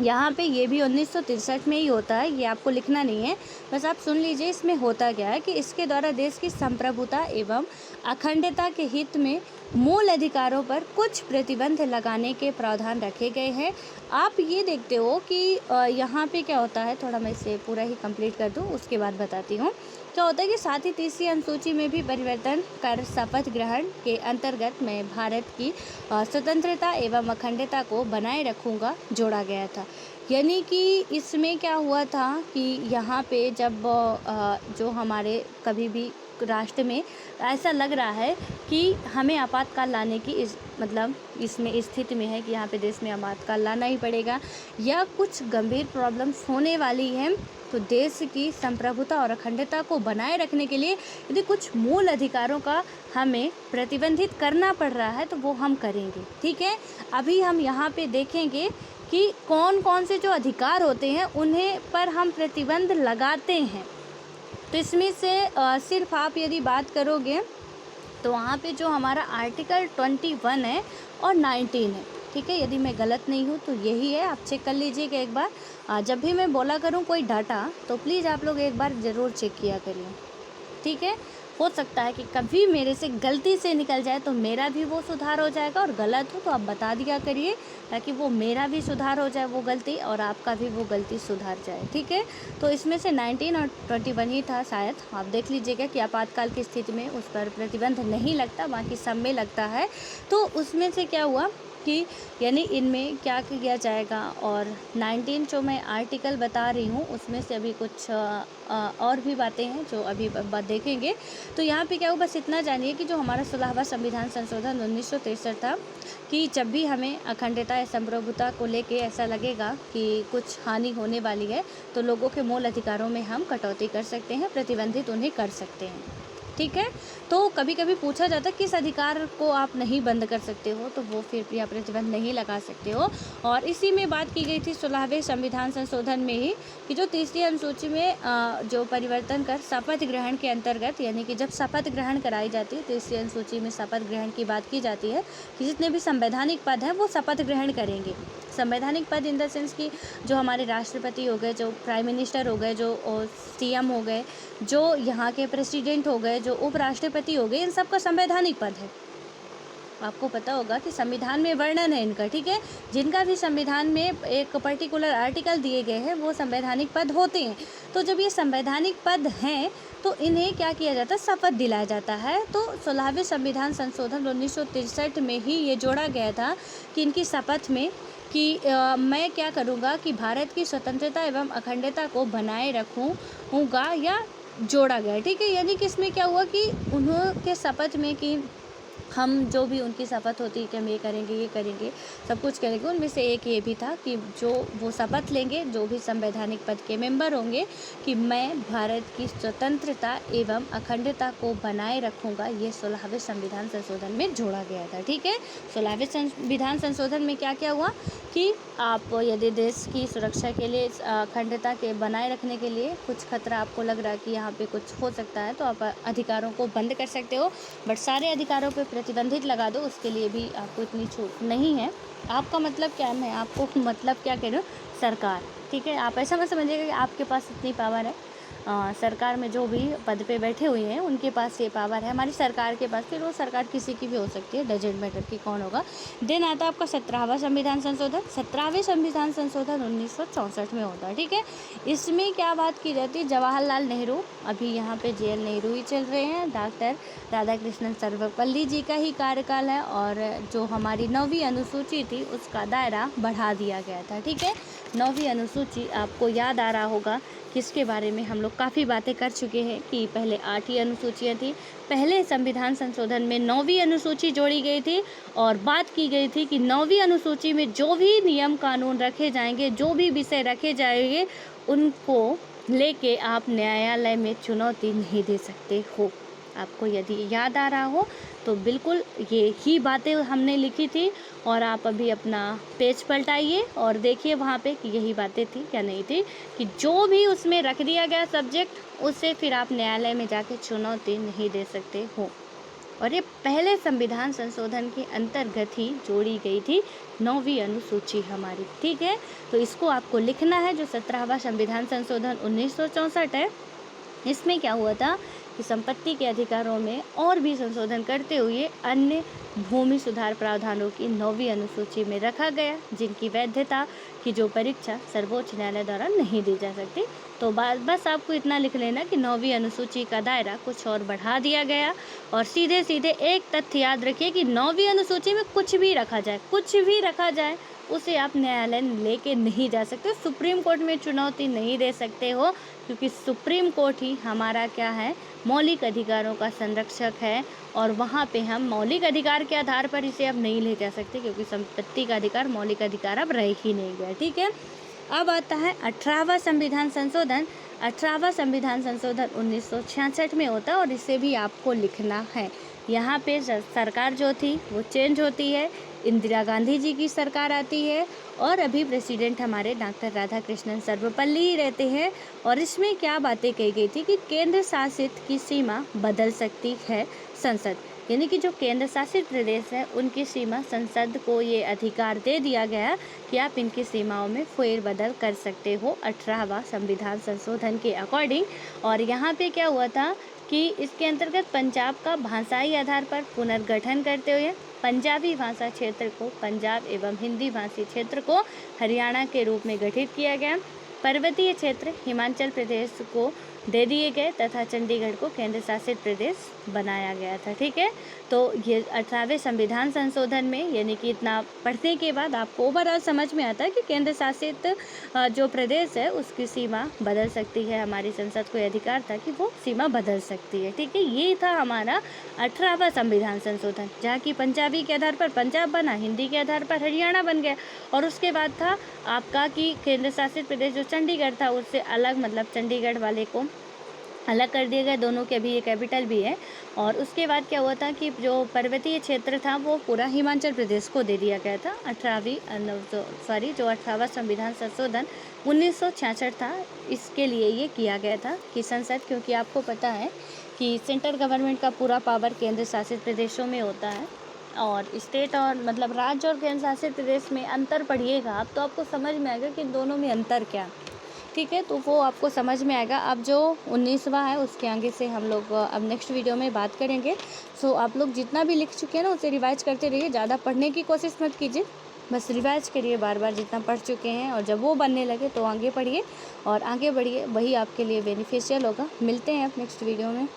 यहाँ पे ये भी 1963 में ही होता है, ये आपको लिखना नहीं है, बस आप सुन लीजिए। इसमें होता क्या है कि इसके द्वारा देश की संप्रभुता एवं अखंडता के हित में मूल अधिकारों पर कुछ प्रतिबंध लगाने के प्रावधान रखे गए हैं। आप ये देखते हो कि यहाँ पे क्या होता है, थोड़ा मैं इसे पूरा ही कंप्लीट कर दूँ उसके बाद बताती हूँ। क्या होता है कि साथ ही तीसरी अनुसूची में भी परिवर्तन कर शपथ ग्रहण के अंतर्गत मैं भारत की स्वतंत्रता एवं अखंडता को बनाए रखूँगा जोड़ा गया था। यानी कि इसमें क्या हुआ था कि यहाँ पे जब जो हमारे कभी भी राष्ट्र में ऐसा लग रहा है कि हमें आपातकाल लाने की मतलब इसमें स्थिति में है कि यहाँ पे देश में आपातकाल लाना ही पड़ेगा या कुछ गंभीर प्रॉब्लम्स होने वाली हैं, तो देश की संप्रभुता और अखंडता को बनाए रखने के लिए यदि कुछ मूल अधिकारों का हमें प्रतिबंधित करना पड़ रहा है तो वो हम करेंगे। ठीक है, अभी हम यहाँ पे देखेंगे कि कौन कौन से जो अधिकार होते हैं उन्हें पर हम प्रतिबंध लगाते हैं। तो इसमें से सिर्फ आप यदि बात करोगे तो वहाँ पे जो हमारा आर्टिकल 21 है और 19 है। ठीक है, यदि मैं गलत नहीं हूँ तो यही है, आप चेक कर लीजिएगा एक बार। जब भी मैं बोला करूँ कोई डाटा तो प्लीज़ आप लोग एक बार ज़रूर चेक किया करिए। ठीक है, हो सकता है कि कभी मेरे से गलती से निकल जाए तो मेरा भी वो सुधार हो जाएगा, और गलत हो तो आप बता दिया करिए ताकि वो मेरा भी सुधार हो जाए वो गलती, और आपका भी वो गलती सुधार जाए। ठीक है, तो इसमें से 19 और 21 ही था शायद, आप देख लीजिएगा कि आपातकाल की स्थिति में उस पर प्रतिबंध नहीं लगता, बाकी सब में लगता है। तो उसमें से क्या हुआ कि यानी इनमें क्या किया जाएगा, और 19 जो मैं आर्टिकल बता रही हूँ उसमें से अभी कुछ और भी बातें हैं जो अभी देखेंगे। तो यहाँ पे क्या हो, बस इतना जानिए कि जो हमारा 16वां संविधान संशोधन 1963 था कि जब भी हमें अखंडता या संप्रभुता को लेके ऐसा लगेगा कि कुछ हानि होने वाली है तो लोगों के मूल अधिकारों में हम कटौती कर सकते हैं, प्रतिबंधित उन्हें कर सकते हैं। ठीक है, तो कभी कभी पूछा जाता है किस अधिकार को आप नहीं बंद कर सकते हो, तो वो फिर भी आप प्रतिबंध नहीं लगा सकते हो। और इसी में बात की गई थी 16वें संविधान संशोधन में ही कि जो तीसरी अनुसूची में जो परिवर्तन कर शपथ ग्रहण के अंतर्गत, यानी कि जब शपथ ग्रहण कराई जाती है तीसरी अनुसूची में शपथ ग्रहण की बात की जाती है कि जितने भी संवैधानिक पद हैं वो शपथ ग्रहण करेंगे। संवैधानिक पद इन द सेंस कि जो हमारे राष्ट्रपति हो गए, जो प्राइम मिनिस्टर हो गए, जो सीएम हो गए, जो यहाँ के प्रेसिडेंट हो गए, जो उपराष्ट्रपति हो गए, इन सब का संवैधानिक पद है। आपको पता होगा कि संविधान में वर्णन है इनका। ठीक है, जिनका भी संविधान में एक पर्टिकुलर आर्टिकल दिए गए हैं वो संवैधानिक पद होते हैं। तो जब ये संवैधानिक पद हैं तो इन्हें क्या किया जाता है, शपथ दिलाया जाता है। तो 16वें संविधान संशोधन 1963 में ही ये जोड़ा गया था कि इनकी शपथ में कि मैं क्या करूँगा कि भारत की स्वतंत्रता एवं अखंडता को बनाए रखूँगा या जोड़ा गया। ठीक है, यानी कि इसमें क्या हुआ कि उन्होंने शपथ में कि हम जो भी उनकी शपथ होती है कि हम ये करेंगे, सब कुछ करेंगे, उनमें से एक ये भी था कि जो वो शपथ लेंगे, जो भी संवैधानिक पद के मेंबर होंगे, कि मैं भारत की स्वतंत्रता एवं अखंडता को बनाए रखूँगा। ये 16वें संविधान संशोधन में जोड़ा गया था। ठीक है, 16वें संविधान संशोधन में क्या क्या हुआ कि आप यदि देश की सुरक्षा के लिए, अखंडता के बनाए रखने के लिए कुछ खतरा आपको लग रहा है कि यहाँ पे कुछ हो सकता है, तो आप अधिकारों को बंद कर सकते हो, बट सारे अधिकारों पे प्रतिबंधित लगा दो, उसके लिए भी आपको इतनी छूट नहीं है। आपका मतलब क्या है, मैं आपको मतलब क्या कह रही हूँ, सरकार। ठीक है, आप ऐसा मत समझिएगा कि आपके पास इतनी पावर है। सरकार में जो भी पद पे बैठे हुए हैं उनके पास ये पावर है, हमारी सरकार के पास, फिर वो सरकार किसी की भी हो सकती है, डजेंट मैटर कि कौन होगा। देन आता है आपका 17वां संविधान संशोधन। 17वें संविधान संशोधन 1964 में होता है। ठीक है, इसमें क्या बात की जाती है, जवाहरलाल नेहरू, अभी यहाँ पे जेएल नेहरू ही चल रहे हैं, डॉक्टर राधाकृष्णन सर्वपल्ली जी का ही कार्यकाल है, और जो हमारी 9वीं अनुसूची थी उसका दायरा बढ़ा दिया गया था। ठीक है, 9वीं अनुसूची आपको याद आ रहा होगा किसके बारे में हम लोग काफ़ी बातें कर चुके हैं कि पहले 8 ही अनुसूचियाँ थी। पहले संविधान संशोधन में 9वीं अनुसूची जोड़ी गई थी और बात की गई थी कि 9वीं अनुसूची में जो भी नियम कानून रखे जाएंगे, जो भी विषय रखे जाएंगे, उनको लेके आप न्यायालय में चुनौती नहीं दे सकते हो। आपको यदि याद आ रहा हो तो बिल्कुल ये ही बातें हमने लिखी थी, और आप अभी अपना पेज पलटाइए और देखिए वहाँ पे कि यही बातें थी क्या नहीं थी, कि जो भी उसमें रख दिया गया सब्जेक्ट, उससे फिर आप न्यायालय में जाके चुनौती नहीं दे सकते हो। और ये पहले संविधान संशोधन के अंतर्गत ही जोड़ी गई थी 9वीं अनुसूची हमारी। ठीक है, तो इसको आपको लिखना है, जो 17वां संविधान संशोधन 1964 है। इसमें क्या हुआ था कि संपत्ति के अधिकारों में और भी संशोधन करते हुए अन्य भूमि सुधार प्रावधानों की 9वीं अनुसूची में रखा गया, जिनकी वैधता की जो परीक्षा सर्वोच्च न्यायालय द्वारा नहीं दी जा सकती। तो बस आपको इतना लिख लेना कि 9वीं अनुसूची का दायरा कुछ और बढ़ा दिया गया, और सीधे सीधे एक तथ्य याद रखिए कि 9वीं अनुसूची में कुछ भी रखा जाए, उसे आप न्यायालय लेके नहीं जा सकते, सुप्रीम कोर्ट में चुनौती नहीं दे सकते हो, क्योंकि सुप्रीम कोर्ट ही हमारा क्या है, मौलिक अधिकारों का संरक्षक है, और वहाँ पे हम मौलिक अधिकार के आधार पर इसे अब नहीं ले जा सकते, क्योंकि संपत्ति का अधिकार मौलिक अधिकार अब रह ही नहीं गया। ठीक है, अब आता है 18वां संविधान संशोधन। 18वां संविधान संशोधन 1966 में होता है, और इसे भी आपको लिखना है। यहाँ पे सरकार जो थी वो चेंज होती है, इंदिरा गांधी जी की सरकार आती है, और अभी प्रेसिडेंट हमारे डॉक्टर राधाकृष्णन सर्वपल्ली ही रहते हैं। और इसमें क्या बातें कही गई थी कि केंद्र शासित की सीमा बदल सकती है संसद, यानी कि जो केंद्र शासित प्रदेश है उनकी सीमा, संसद को ये अधिकार दे दिया गया कि आप इनकी सीमाओं में फेरबदल कर सकते हो 18वां संविधान संशोधन के अकॉर्डिंग। और यहाँ पे क्या हुआ था कि इसके अंतर्गत पंजाब का भाषाई आधार पर पुनर्गठन करते हुए पंजाबी भाषा क्षेत्र को पंजाब एवं हिंदी भाषी क्षेत्र को हरियाणा के रूप में गठित किया गया। पर्वतीय क्षेत्र हिमाचल प्रदेश को दे दिए गए तथा चंडीगढ़ को केंद्र शासित प्रदेश बनाया गया था। ठीक है, तो ये 18वें संविधान संशोधन में, यानी कि इतना पढ़ने के बाद आपको ओवरऑल समझ में आता है कि केंद्र शासित जो प्रदेश है उसकी सीमा बदल सकती है। हमारी संसद को अधिकार था कि वो सीमा बदल सकती है। ठीक है, ये था हमारा 18वां संविधान संशोधन, जहाँ की पंजाबी के आधार पर पंजाब बना, हिंदी के आधार पर हरियाणा बन गया, और उसके बाद था आपका कि केंद्र शासित प्रदेश जो चंडीगढ़ था उससे अलग, मतलब चंडीगढ़ वाले को अलग कर दिए गए, दोनों के अभी ये कैपिटल भी है। और उसके बाद क्या हुआ था कि जो पर्वतीय क्षेत्र था वो पूरा हिमाचल प्रदेश को दे दिया गया था। जो 18वां संविधान संशोधन 1966 था, इसके लिए ये किया गया था कि संसद, क्योंकि आपको पता है कि सेंट्रल गवर्नमेंट का पूरा पावर केंद्र शासित प्रदेशों में होता है, और स्टेट और मतलब राज्य और केंद्र शासित प्रदेश में अंतर पढ़िएगा आप, तो आपको समझ में आएगा कि दोनों में अंतर क्या। ठीक है, तो वो आपको समझ में आएगा। अब जो 19वां है उसके आगे से हम लोग अब नेक्स्ट वीडियो में बात करेंगे। सो आप लोग जितना भी लिख चुके हैं ना उसे रिवाइज करते रहिए, ज़्यादा पढ़ने की कोशिश मत कीजिए, बस रिवाइज करिए बार बार जितना पढ़ चुके हैं, और जब वो बनने लगे तो आगे पढ़िए और आगे बढ़िए, वही आपके लिए बेनिफिशियल होगा। मिलते हैं अब नेक्स्ट वीडियो में।